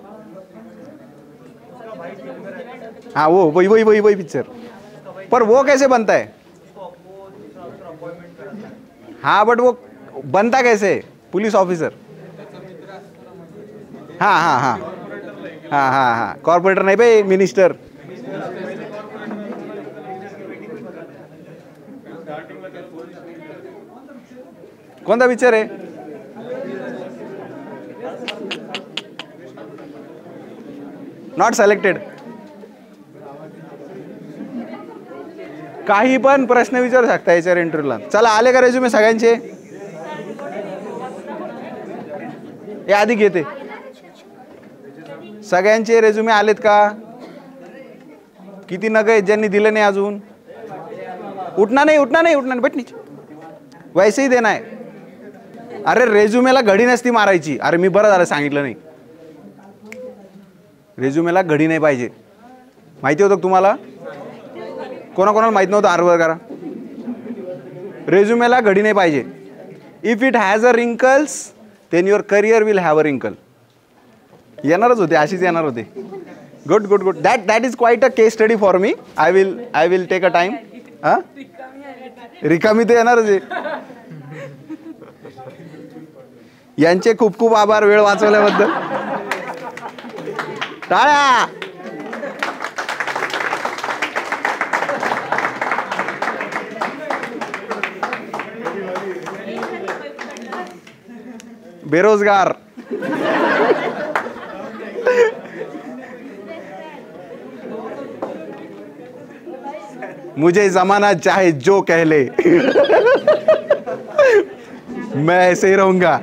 हाँ वो वही पिक्चर. पर वो कैसे बनता है? हाँ बट वो बनता कैसे? Police officer. हाँ हाँ हाँ हाँ हाँ हाँ कॉर्पोरेटर नहीं भाई, मिनिस्टर. कोणता पिक्चर आहे? Not selected. काही पण प्रश्न विचारू शकता याच्यावर इंटरव्ह्यूला. चला, आले का रेझ्युमे सगळ्यांचे? हे आधी घेते. सगळ्यांचे रेझ्युमे आलेत का? किती नग आहेत ज्यांनी दिले नाही अजून? उठना नहीं बैठ नीचे. वैसे ही देना है. अरे रेझ्युमेला घडी नसती मारायची. अरे मी बरं झालं सांगितलं नाही. रेझ्युमेला घडी नाही पाहिजे. माहिती होतं तुम्हाला? कोणाकोणाला माहित नव्हतं? आरवर करा. रेझ्युमेला घडी नाही पाहिजे. If it has a wrinkles then your career will have a wrinkle. येणारच होते, अशीच येणार होते. Good good good. That is quite a case study for me. I will take a time. हां, रिकामी तर येणारच आहे. यांचे खूप खूप आभार वेळ वाचवल्याबद्दल. टाळ्या. बेरोजगार. मुझे जमाना चाहे जो कह ले मैं ऐसे ही रहूंगा.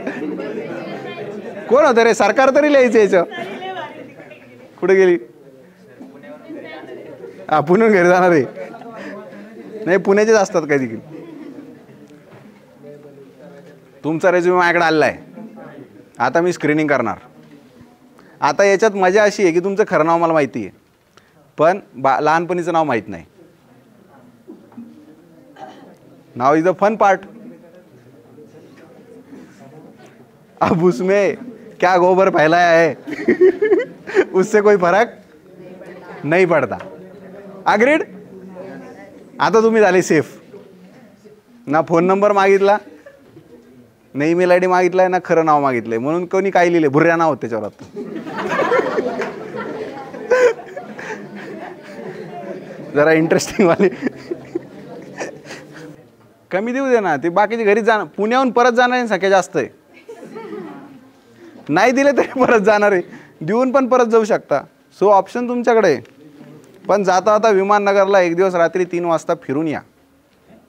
कोण होतं रे? सरकार तरी लिहायचं याचं. कुठे गेली? हा, पुण्याहून घरी जाणार आहे. नाही, पुण्याचेच असतात कधी कधी. तुमचा रेझ्युमे माझ्याकडे आलेला आहे, आता मी स्क्रीनिंग करणार. आता याच्यात मजा अशी आहे की तुमचं खरं नाव मला माहिती आहे, पण लहानपणीचं नाव माहीत नाही. नाव इज द फन पार्ट. अब उसमें क्या गोबर फैलाया है उससे कोई फरक नहीं पडता. अग्रीड. आता तुम्ही झाले सेफ. ना फोन नंबर मागितला, ना ईमेल आय डी मागितलाय, ना खरं नाव मागितलंय, म्हणून कोणी काय लिहिले भुर्या नाव त्याच्यावर. जरा इंटरेस्टिंग वाले कमी देऊ दे ना, ते बाकीचे घरी जाणार, पुण्याहून परत जाणारी संख्या जास्त आहे. नाही दिले तरी परत जाणार आहे, देऊन पण परत जाऊ शकता. सो ऑप्शन तुमच्याकडे आहे. पण जाता आता विमाननगरला एक दिवस रात्री 3 वाजता फिरून या,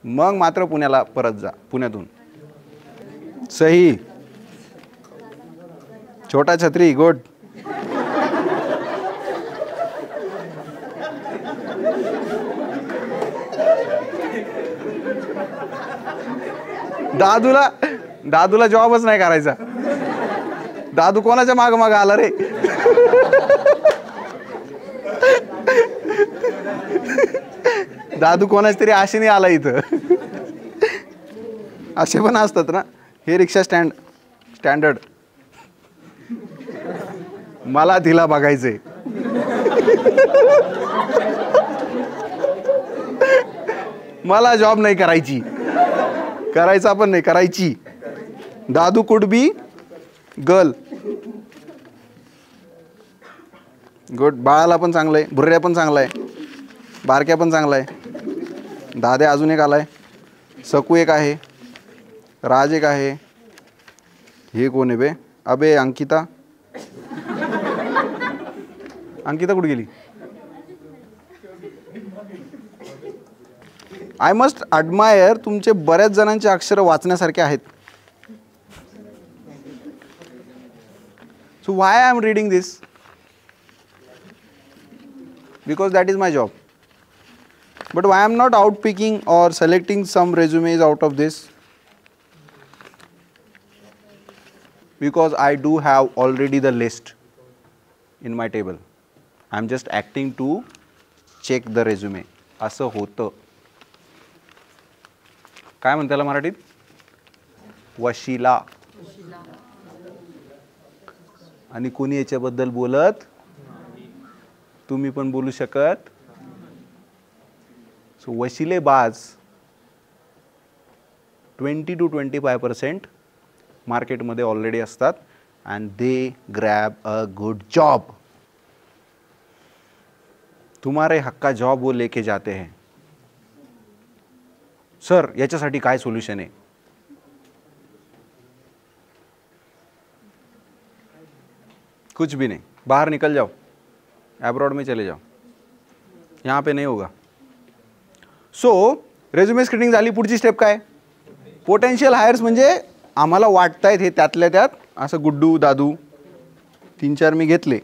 मग मात्र पुण्याला परत जा. पुण्यातून सही. छोटा छत्री. गुड. दादूला जॉबच नाही करायचा. दादू कोणाच्या माग माग आला रे. दादू कोणाच तरी आशेने आला इथं. असे पण असतात ना. हे रिक्षा स्टँडर्ड. मला तिला बघायचंय. मला जॉब नाही करायची, करायचा पण नाही, करायची. दादू कुड बी गर्ल. गुड. बाळाला पण चांगलं आहे, भुर्या पण चांगला आहे, बारक्या पण चांगला आहे. दाद्या अजून एक आलाय, सकू एक आहे, राज एक आहे. हे कोण आहे बे? अबे अंकिता. अंकिता कुठे गेली? आय मस्ट ॲडमायर, तुमचे बऱ्याच जणांचे अक्षर वाचण्यासारखे आहेत. So why I am reading this? Because that is my job. But why I am not outpicking or selecting some resumes out of this? Because I do have already the list in my table. I am just acting to check the resume. असं होतं. काय म्हणते त्याला मराठीत? वशिला. आणि कोणी याच्याबद्दल बोलत? तुम्ही पण बोलू शकत. सो वशिलेबाज 20 to 25% मार्केटमध्ये ऑलरेडी असतात. And they grab a good job. तुम्हारे हक का जॉब वो लेके जाते हैं. सर याच्यासाठी काय सोल्युशन आहे? कुछ भी नहीं. बाहर निकल जाओ, अब्रॉड में चले जाओ, यहाँ पे नहीं होगा. सो रेझ्युमे स्क्रीनिंग झाली. पुढची स्टेप काय? Potential hires. म्हणजे आम्हाला वाटतायत हे त्यातल्या त्यात, असं गुड्डू दादू 3-4 मी घेतले,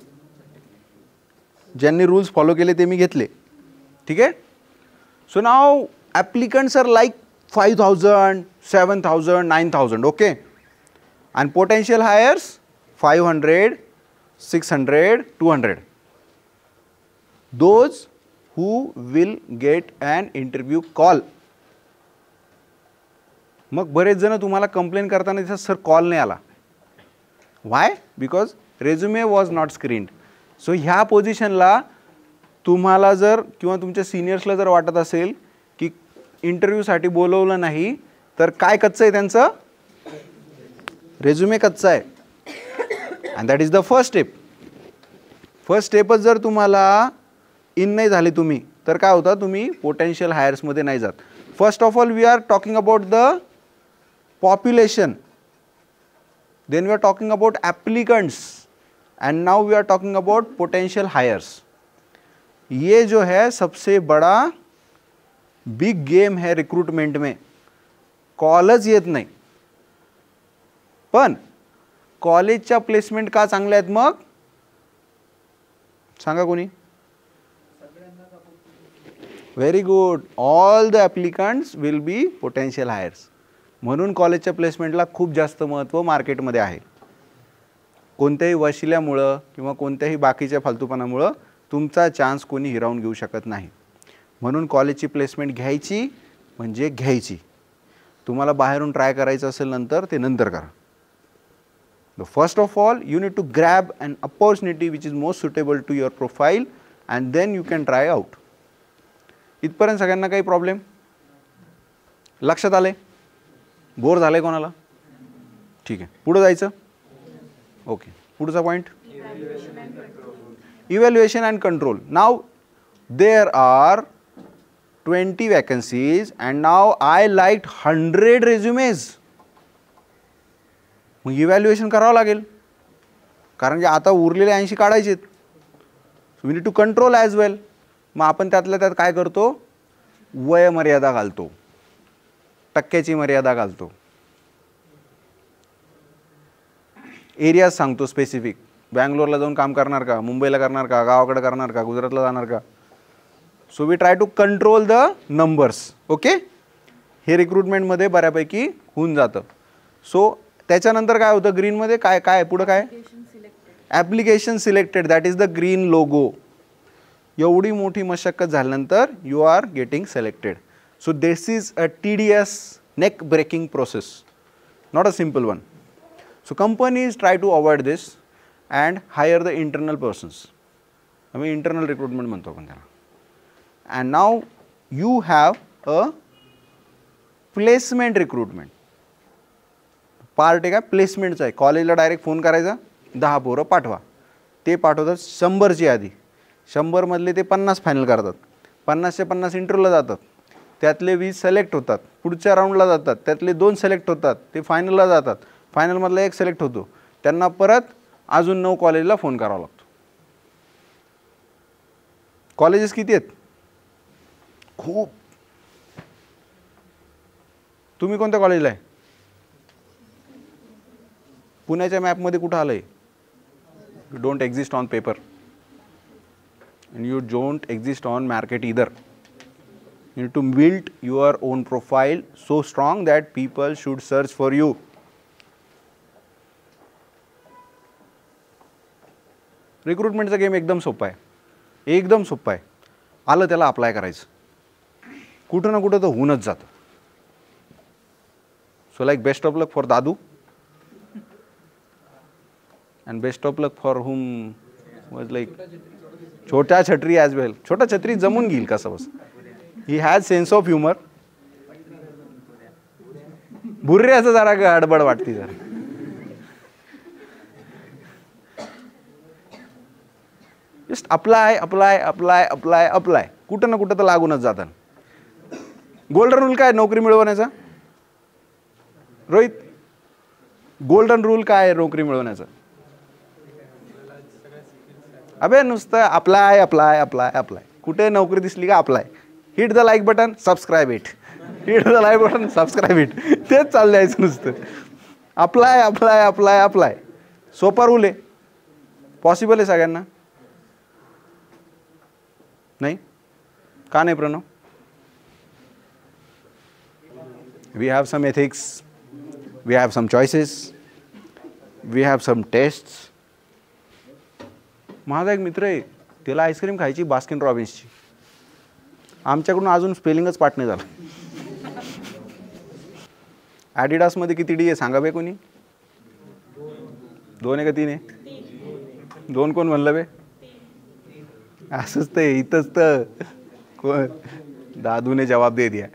ज्यांनी रूल्स फॉलो केले ते मी घेतले. ठीक आहे. So now applicants are like 5,000, 7,000, 9,000. Okay. And potential hires 500, 600, 200. Those who will get an interview call. मग बरेच जण तुम्हाला कंप्लेन करताना दिसतात, सर कॉल नाही आला. Y? Because resume was not screened. So ह्या पोझिशनला तुम्हाला जर किंवा तुमच्या सिनियर्सला जर वाटत असेल की इंटरव्ह्यूसाठी बोलवलं नाही, तर काय कच्चं आहे त्यांचं? रेझ्युमे कच्चा आहे. And that is the first step. First स्टेपच जर तुम्हाला इन नाही झाले तुम्ही, तर काय होतं? तुम्ही पोटेन्शियल हायर्समध्ये नाही जात. First of all we are talking about the population, then we are talking about applicants, and now we are talking about potential hires. ये जो है सबसे बड़ा बिग गेम है रिक्रूटमेंट में. कॉलच येत नाही, पण कॉलेजच्या प्लेसमेंट का चांगल्या आहेत? मग सांगा कोणी? Very good. All the applicants will be potential hires. म्हणून कॉलेजच्या प्लेसमेंटला खूप जास्त महत्त्व मार्केटमध्ये आहे. कोणत्याही वशिल्यामुळं किंवा कोणत्याही बाकीच्या फालतूपणामुळं तुमचा चान्स कोणी हिरावून घेऊ शकत नाही. म्हणून कॉलेजची प्लेसमेंट घ्यायची म्हणजे घ्यायची. तुम्हाला बाहेरून ट्राय करायचं असेल नंतर ते नंतर करा. First of all you need to grab an opportunity which is most suitable to your profile and then you can try out. इथपर्यंत सगळ्यांना काही प्रॉब्लेम लक्षात आले? बोर झाले कोणाला? ठीक आहे, पुढे जायचं. ओके, पुढचा point evaluation and control. Now there are 20 vacancies and now I like 100 resumes. मग इव्हॅल्युएशन करावं लागेल, कारण की आता उरलेले 80 काढायचे. We need to control as well. मग आपण त्यातल्या त्यात काय करतो? वय मर्यादा घालतो, टक्क्याची मर्यादा घालतो, एरियाज सांगतो स्पेसिफिक. बँगलोरला जाऊन काम करणार का, मुंबईला करणार का, गावाकडे करणार का, गुजरातला जाणार का. So we try to control the numbers. Okay, हे रिक्रुटमेंटमध्ये बऱ्यापैकी होऊन जातं. सो त्याच्यानंतर काय होतं ग्रीनमध्ये? काय काय पुढं काय? Application selected, that is the green logo. एवढी मोठी मशक्कत झाल्यानंतर you are getting selected. So this is a tedious neck breaking process, not a simple one. So companies try to avoid this and hire the internal persons. आम्ही इंटरनल रिक्रुटमेंट म्हणतो आपण त्याला. And now you have a placement recruitment. Part आहे का प्लेसमेंटचा आहे. कॉलेजला डायरेक्ट फोन करायचा, 10 पोरं पाठवा. ते पाठवतात 100ची यादी. 100 मधले ते 50 फायनल करतात. 50चे 50 इंटरव्ह्यूला जातात. त्यातले 20 सिलेक्ट होतात, पुढच्या राऊंडला जातात. त्यातले 2 सिलेक्ट होतात, ते फायनलला जातात. फायनलमधला 1 सिलेक्ट होतो. त्यांना परत अजून 9 कॉलेजला फोन करावा लागतो. कॉलेजेस किती आहेत? खूप. तुम्ही कोणत्या कॉलेजला आहे? पुण्याच्या मॅपमध्ये कुठं आलं आहे? You don't exist on paper and you don't exist on market either. You need to build your own profile so strong that people should search for you. रिक्रुटमेंटचा गेम एकदम सोपा आहे, एकदम सोपा आहे. आलं त्याला अप्लाय करायचं, कुठं ना कुठं तर होऊनच जातं. So like best of luck for दादू and best of luck for whom was like छोटा छत्री ॲज वेल. छोटा छत्री जमून घेईल कसं बस. He has sense of humour. भुर्ऱ्याचं जरा गडबड वाटते जरा. Just apply apply apply apply apply, कुठं ना कुठं तर लागूनच जातात. गोल्डन रूल काय नोकरी मिळवण्याचा? रोहित, गोल्डन रूल काय आहे नोकरी मिळवण्याचा? अबे नुसतं अप्लाय अप्लाय अप्लाय अप्लाय. कुठे नोकरी दिसली का apply. Hit the like button, subscribe it. Hit the like button, subscribe it. तेच चाललं जायचं नुसतं. Apply apply apply apply. सोपा रूल आहे, पॉसिबल आहे सगळ्यांना? नाही का नाही Pranav? We have some ethics, we have some choices, we have some tests. माझा एक मित्र आहे, त्याला आईस्क्रीम खायची बास्किन रॉबिन्सची. आमच्याकडून अजून स्पेलिंगच पाठ नाही झालं. ॲडिडासमध्ये किती डी आहे सांगा बे कोणी? 2 आहे का 3 आहे? 2 कोण म्हणलं बे? असंच ते इथंच तर कोण दादूने जवाब दे दिया.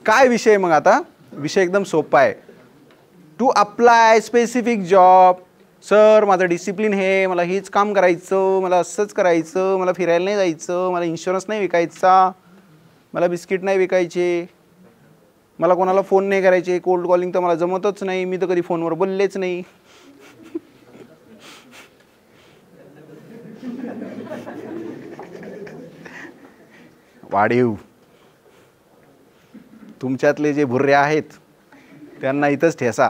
काय विषय मग आता? विषय एकदम सोपा आहे. To apply specific job. Sir माझं डिसिप्लिन हे, मला हेच काम करायचं, मला असंच करायचं, मला फिरायला नाही जायचं, मला इन्शुरन्स नाही विकायचा, मला बिस्किट नाही विकायचे, मला कोणाला फोन नाही करायचे, कोल्ड कॉलिंग तर मला जमतच नाही, मी तर कधी फोनवर बोललेच नाही. वाढीव. तुमच्यातले जे भुर्रे आहेत त्यांना इथंच ठेसा,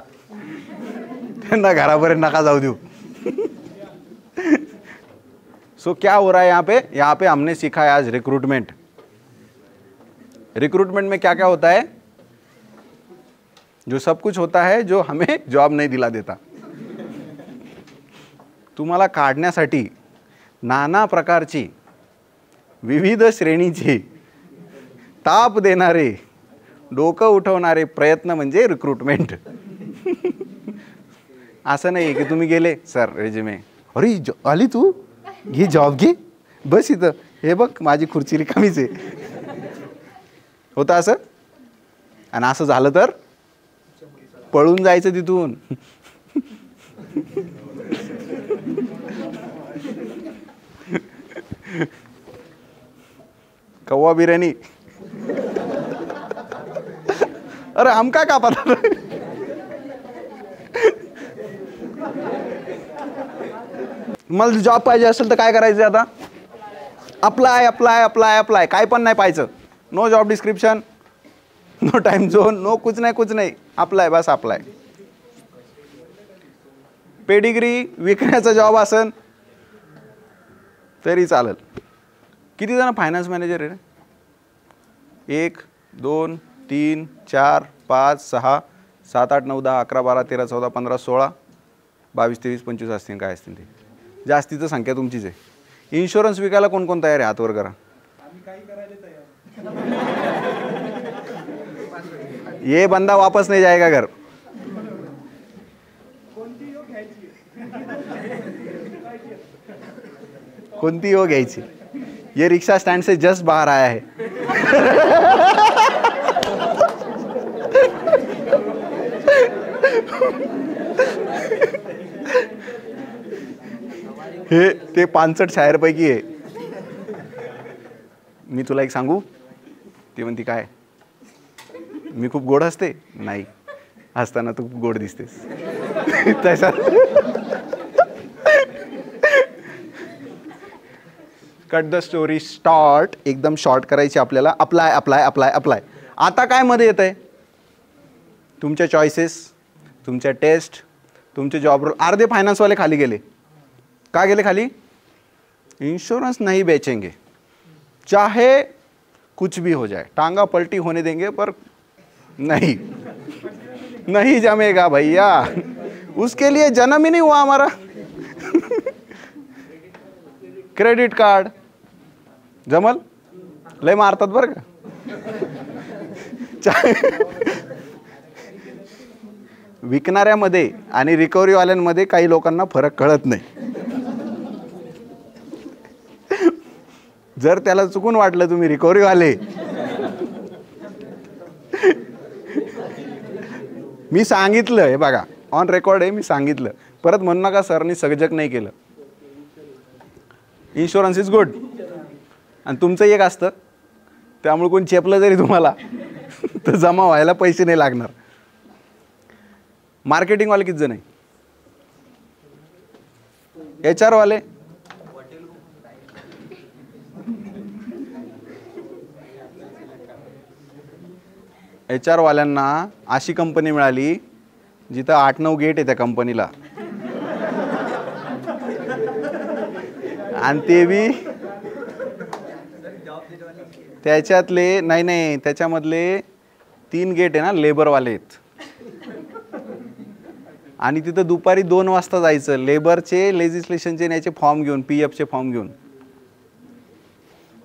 त्यांना घरापर्यंत नका जाऊ देऊ. सो क्या हो रहा है यहाँ पे हमने सीखा है आज रिक्रूटमेंट. रिक्रूटमेंट में क्या क्या होता है? जो सब कुछ होता है जो हमें जॉब नहीं दिला देता. तुम्हाला काढण्यासाठी नाना प्रकारची विविध श्रेणीची ताप देणारे डोकं उठवणारे प्रयत्न म्हणजे रिक्रुटमेंट. असं नाही की तुम्ही गेले सर रेज्युमे, अरे आली तू घे जॉब घे बस इथं, हे बघ माझी खुर्ची रिकामीच आहे, होतं असं. आणि असं झालं तर पळून जायचं तिथून. कौवा बिर्याणी, अरे आमका का पता. मला जॉब पाहिजे असेल तर काय करायचं आता, अप्लाय अप्लाय अप्लाय अप्लाय, काय पण नाही पाहायचं. No job description, no time zone, no कुछ नाही, अप्लाय बस अप्लाय. पेडिग्री विकण्याचा जॉब असेल तरी चालेल. किती जण फायनान्स मॅनेजर आहे रे? 1 2 3 4 5 6 7 8 9 10 11 12 13 14 15 16 22 23 25 असतील, काय असतील ते. जास्तीचं संख्या तुमचीच आहे. इन्शुरन्स विकायला कोण कोण तयार आहे? हात वर करा. ये बंदा वापस नहीं जाएगा घर. कोणती हो घ्यायची? ये रिक्शा स्टैंड से जस्ट बाहर आया है. हे ते 65 शायरपैकी आहे. मी तुला एक सांगू, ती म्हणती काय, मी खूप गोड हसते, नाही हसताना तू खूप गोड दिसतेस. तसा कट द स्टोरी स्टार्ट, एकदम शॉर्ट करायची आपल्याला. Apply apply apply apply. आता काय मध्ये येत आहे? तुमच्या चॉईसेस, तुमच्या टेस्ट, तुमचे जॉब रोल. अर्धे फायनान्सवाले खाली गेले. का गेले खाली? इंश्योरेंस नहीं बेचेंगे, चाहे कुछ भी हो जाए, टांगा पलटी होने देंगे, पर नहीं नहीं जमेगा भैया, उसके लिए जन्म ही नहीं हुआ हमारा. क्रेडिट कार्ड जमल, लय मारतात बरं का. विकणाऱ्यामध्ये आणि रिकव्हरीवाल्यांमध्ये काही लोकांना फरक कळत नाही. जर त्याला चुकून वाटलं तुम्ही रिकव्हरीवाले, मी सांगितलं, हे बघा ऑन रेकॉर्ड आहे, मी सांगितलं, परत म्हणू नका सरनी सजग नाही केलं. Insurance is good. आणि तुमचं एक असतं, त्यामुळे कोण चेपलं जरी तुम्हाला तर जमा व्हायला पैसे नाही लागणार. मार्केटिंगवाले किती जण आहे? HR वाले, HR वाल्यांना अशी कंपनी मिळाली जिथं 8-9 गेट आहे त्या कंपनीला, आणि ते बी त्याच्यातले नाही त्याच्यामधले 3 गेट आहे ना लेबरवाले आहेत. आणि तिथं दुपारी 2 वाजता जायचं लेबरचे लेजिस्लेशनचे न्यायचे फॉर्म घेऊन, PFचे फॉर्म घेऊन.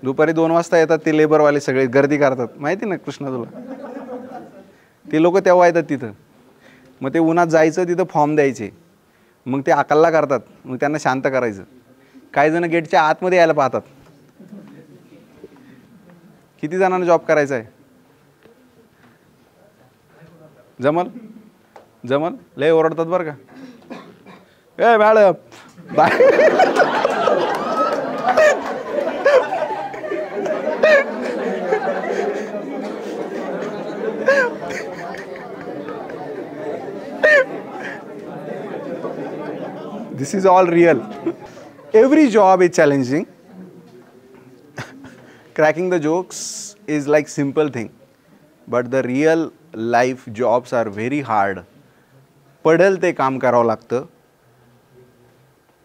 दुपारी 2 वाजता येतात ते लेबरवाले, सगळे गर्दी करतात, माहिती ना कृष्णा तुला. ते लोक तेव्हा येतात तिथं. मग ते उन्हात जायचं, तिथं फॉर्म द्यायचे, मग ते अकल्ला करतात, मग त्यांना शांत करायचं. काही जण गेटच्या आतमध्ये यायला पाहतात. किती जणांना जॉब करायचा आहे? जमल जमल, लय ओरडतात बरं का. ए madam bye. This is all real. Every job is challenging. Cracking the jokes is like simple thing, but the real life jobs are very hard. पडेल ते काम करावं लागतं.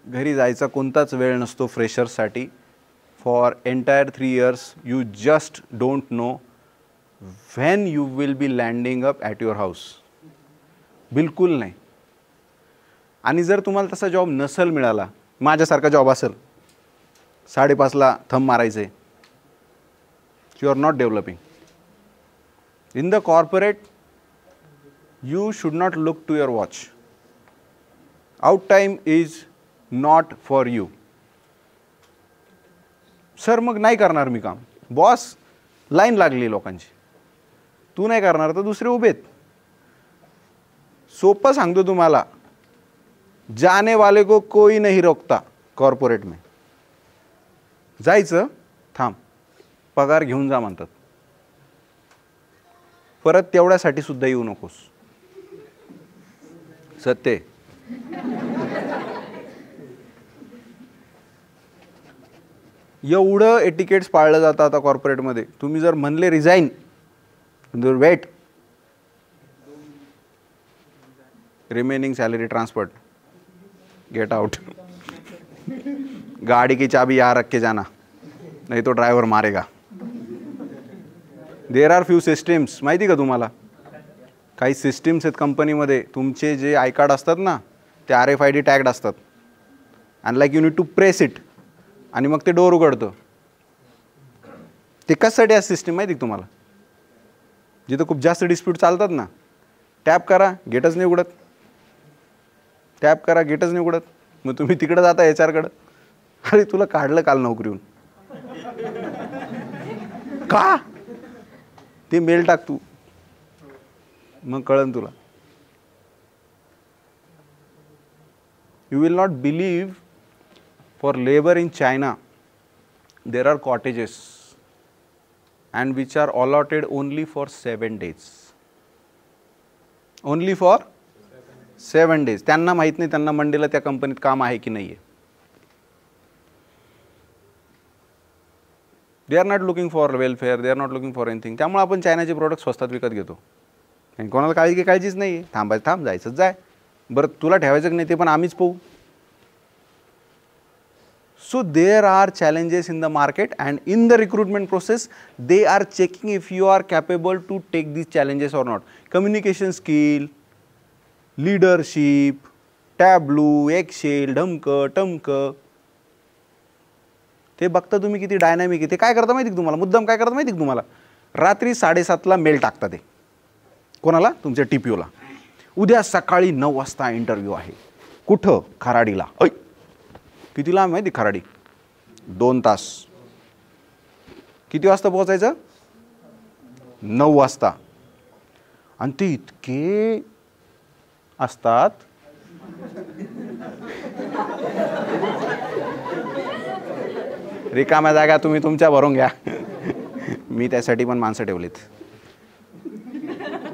घरी जायचा कोणताच वेळ नसतो फ्रेशर्ससाठी. For entire 3 years you just don't know when you will be landing up at your house. बिलकुल नाही. आणि जर तुम्हाला तसा जॉब नसेल मिळाला, माझ्यासारखा जॉब असेल, 5:30ला थंब मारायचे, you are not developing. In the corporate you should not look to your watch. Out time is not for you. Sir मग नाही करणार मी काम. बॉस लाईन लागली लोकांची, तू नाही करणार तर दुसरे उभेत. सोपं सांगतो तुम्हाला, जाने वाले को कोई नहीं रोकता कॉर्पोरेट में. जायचं, थांब, पगार घेऊन जा म्हणतात. परत तेवढ्यासाठी सुद्धा येऊ नकोस. सत्य. एवढं एटिकेट्स पाळलं जातं आता कॉर्पोरेटमध्ये. तुम्ही जर म्हणले resign, wait, remaining salary transferred, get out, गाड़ी की चाबी यहाँ रख के जाना, नहीं तो ड्राइवर मारेगा. देर आर फ्यू सिस्टीम्स. माहिती का तुम्हाला, काही सिस्टीम्स आहेत कंपनीमध्ये. तुमचे जे आय कार्ड असतात ना, ते RFID टॅग्ड असतात. And like you need to press it, आणि मग ते डोअर उघडतं. ते कशासाठी आहे सिस्टीम माहिती का तुम्हाला? जिथं खूप जास्त डिस्प्यूट चालतात ना, टॅप करा, गेटच नाही उघडत. टॅप करा, गेटच नाही उघडत. मग तुम्ही तिकडे जाता HR कडं, अरे तुला काढलं काल नोकरीहून. का? ते मेल टाक तू, मग कळन तुला. You will not believe, for labor in China there are cottages and which are allotted only for 7 days. Only for 7 days. त्यांना माहित नाही त्यांना मंडेला त्या कंपनीत काम आहे की नाहीये. They are not looking for welfare, they are not looking for anything. त्यामुळे आपण चायनाचे प्रोडक्ट स्वस्तात विकत घेतो. आणि कोणाला काळजीच नाही. थांबायचं थांब, जायचंच जाय. बरं तुला ठेवायचं की नाही ते पण आम्हीच पाहू. So there are challenges in the market, and in the recruitment process they are checking if you are capable to take these challenges or not. Communication skill, leadership, Tableau, Excel, ढमक. ते बघता तुम्ही किती डायनॅमिक आहे. ते काय करता माहिती का तुम्हाला? मुद्दाम काय करता माहिती का तुम्हाला? रात्री 7:30ला मेल टाकता ते. कोणाला? तुमच्या TPOला. उद्या सकाळी 9 वाजता इंटरव्ह्यू आहे. कुठं? खराडीला. किती लांब माहिती खराडी? 2 तास. किती वाजता पोहोचायचं? 9 वाजता. आणि ते इतके असतात, रिकाम्या जागा तुम्ही तुमच्या भरून घ्या. मी त्यासाठी पण माणसं ठेवलीत.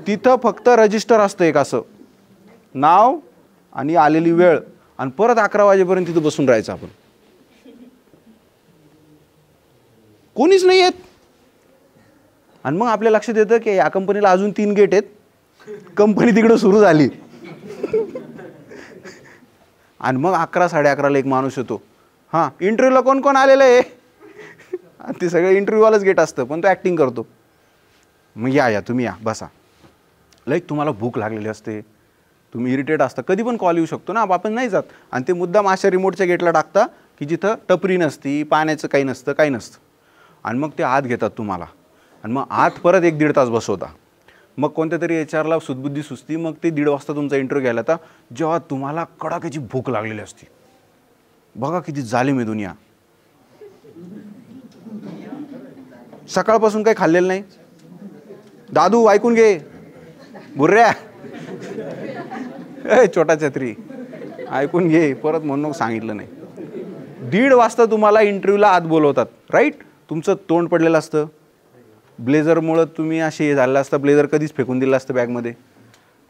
तिथं फक्त रजिस्टर असतं एक असं, नाव आणि आलेली वेळ, आणि परत 11 वाजेपर्यंत तिथं बसून राहायचं आपण. कोणीच नाही येत. आणि मग आपल्या लक्षात येतं की या कंपनीला अजून 3 गेट आहेत, कंपनी तिकडं सुरू झाली. आणि मग 11 साडे11ला एक माणूस येतो, हां इंटरव्ह्यूला कोण कोण आलेलं आहे? ते सगळं इंटरव्ह्यूवालाच गेट असतं, पण तो ॲक्टिंग करतो. मग या तुम्ही या, बसा. लाईक तुम्हाला भूक लागलेली असते, तुम्ही इरिटेट असता, कधी पण कॉल येऊ शकतो ना, आपण नाही जात. आणि ते मुद्दाम अशा रिमोटच्या गेटला टाकता की जिथं टपरी नसती, पाण्याचं काही नसतं. आणि मग ते आत घेतात तुम्हाला, आणि मग आत परत 1-1.5 तास बसवता. मग कोणत्या तरी HRला सुदबुद्धी सुचती, मग ते 1:30 वाजता तुमचा इंटरव्ह्यू घ्यायला येतात, जेव्हा तुम्हाला कडाक्याची भूक लागलेली असते. बघा किती जालिम आहे दुनिया. सकाळपासून काही खाल्लेलं नाही. दादू ऐकून घे, बुर्ऱ्या, छोटा छत्री, ऐकून घे, परत म्हणून सांगितलं नाही. 1:30 वाजता तुम्हाला इंटरव्ह्यूला आत बोलवतात, राईट? तुमचं तोंड पडलेलं असतं, ब्लेझरमुळं तुम्ही असे झालेलं असतं, ब्लेझर कधीच फेकून दिलं असतं बॅगमध्ये.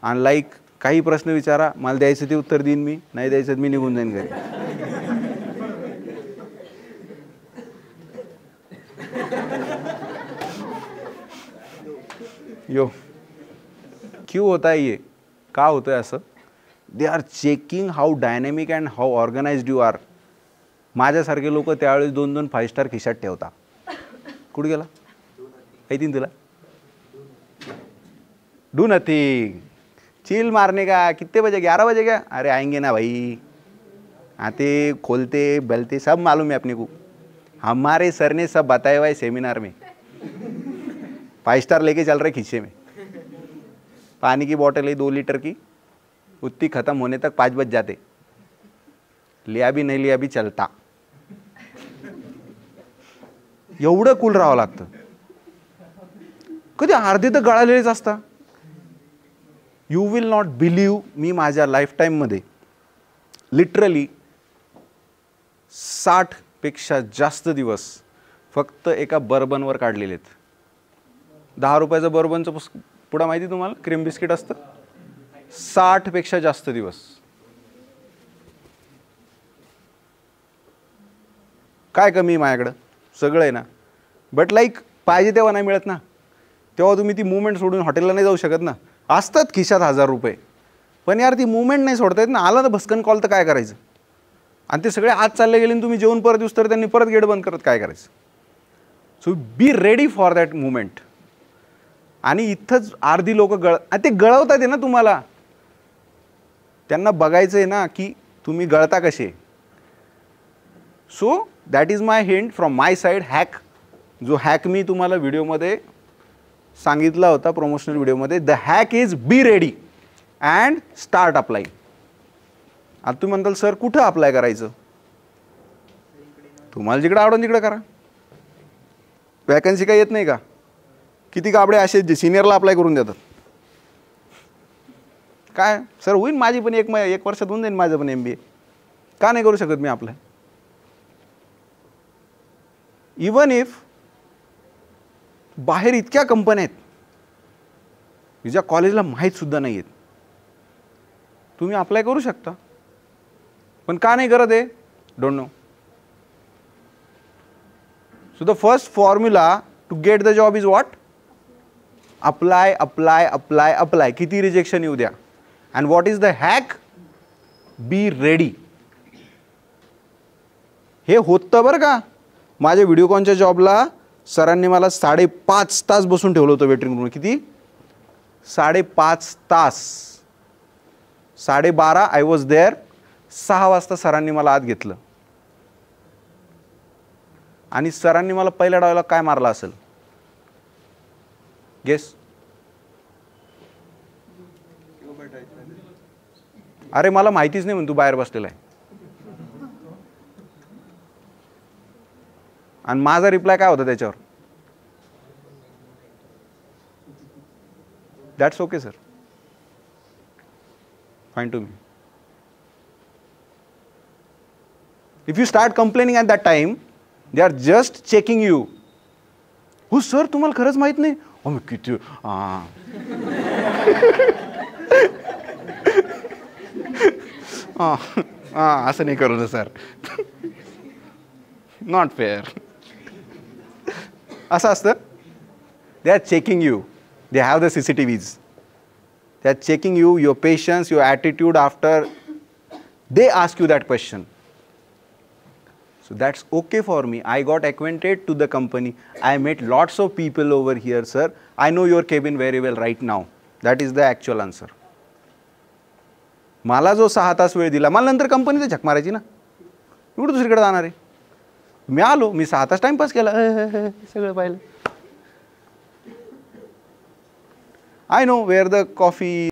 आणि लाईक काही प्रश्न विचारा, मला द्यायचं ते उत्तर देईन मी, नाही द्यायचं मी निघून जाईन घरी. यो क्यों होता है ये? का होतं आहे असं? They are checking how dynamic and how organised you are. माझ्यासारखे लोक त्यावेळेस 2-2 5 स्टार खिशात ठेवता. कुठे गेला? माहिती तुला? Do nothing. चिल मारने का, कितने बजे, 11 बजे क्या? अरे आएंगे ना भाई, आते खोलते बलते सब मालूम है अपने को, हमारे सर ने सब बताया हुआ है सेमिनार में। 5 स्टार लेके चल रहे खींचे में, पानी की बोतल है 2 लीटर की, उतनी खत्म होने तक 5 बज जाते, लिया भी नहीं लिया भी चलता, एवढं कूल राहावं लागतं. कधी अर्धे तर गळालेलेच असता. यू विल नॉट बिलीव्ह, मी माझ्या लाईफटाईम मध्ये लिटरली 60 पेक्षा जास्त दिवस फक्त एका बर्बनवर काढलेले आहेत. 10 रुपयाचं बर्बनचं पुडा माहिती तुम्हाला, क्रीम बिस्किट असतं. 60 पेक्षा जास्त दिवस. काय कमी आहे माझ्याकडं, सगळं आहे ना. बट लाईक पाहिजे तेव्हा नाही मिळत ना, तेव्हा तुम्ही ती मुवमेंट सोडून हॉटेलला नाही जाऊ शकत ना. असतात खिशात 1000 रुपये, पण यार ती मुवमेंट नाही सोडता येत ना. आला तर भस्कन कॉल तर काय करायचं, आणि ते सगळे आज चालले गेले, तुम्ही जेवण परत येऊस तर त्यांनी परत गेट बंद करत काय करायचं. So be ready for that movement. आणि इथंच अर्धी लोक ते गळवतात आहे ना तुम्हाला, त्यांना बघायचं आहे ना की तुम्ही गळता कसे. So that is my hint from my side. Hack, जो हॅक मी तुम्हाला व्हिडिओमध्ये सांगितला होता, प्रमोशनल व्हिडिओमध्ये, the hack is be ready and start apply. आता तुम्ही म्हणताल सर कुठं अप्लाय करायचं, तुम्हाला जिकडे आवडेल तिकडे करा. वॅकन्सी काय येत नाही का, किती काबडे असे जे सिनियरला अप्लाय करून देतात. काय सर होईल माझी पण एक वर्षात होऊन जाईल माझं पण MBA, का नाही करू शकत मी अप्लाय. इवन इफ बाहेर इतक्या कंपन्या आहेत की ज्या कॉलेजला माहीत सुद्धा नाही आहेत, तुम्ही अप्लाय करू शकता. पण का नाही करत आहे, don't know. So the first formula to get the job is what, apply apply apply apply. किती रिजेक्शन येऊ द्या. And what is the hack, be ready. हे होतं बरं का. माझ्या व्हिडिओकॉनच्या जॉबला सरांनी मला 5.5 तास बसून ठेवलं होतं वेटिंग रूमवर. किती, 5.5 तास. 12:30 आय वॉज देअर. 6 वाजता सरांनी मला आत घेतलं, आणि सरांनी मला पहिल्या डावाला काय मारला असेल, गेस. अरे मला माहितीच नाही म्हणून तू बाहेर बसलेला आहे. आणि माझा रिप्लाय काय होता त्याच्यावर, that's okay sir, fine to me. If you start complaining at that time, they are just checking you. हो सर तुम्हाला खरंच माहित नाही, हो मी किती असं नाही करू ना सर, नॉट फेअर. असं असतं. दे are checking you, they have the CCTVs. They are checking you, your patience, your attitude after they ask you that question. So that's okay for me. I got acquainted to the company. I met lots of people over here, sir. I know your cabin very well right now. That is the actual answer. मला जो 6 तास वेळ दिला, मला नंतर कंपनीत झक मारायची ना, एवढं दुसरीकडे जाणार आहे. मी आलो, मी 6 तास टाइमपास केला, सगळं पाहिलं. I know where the coffee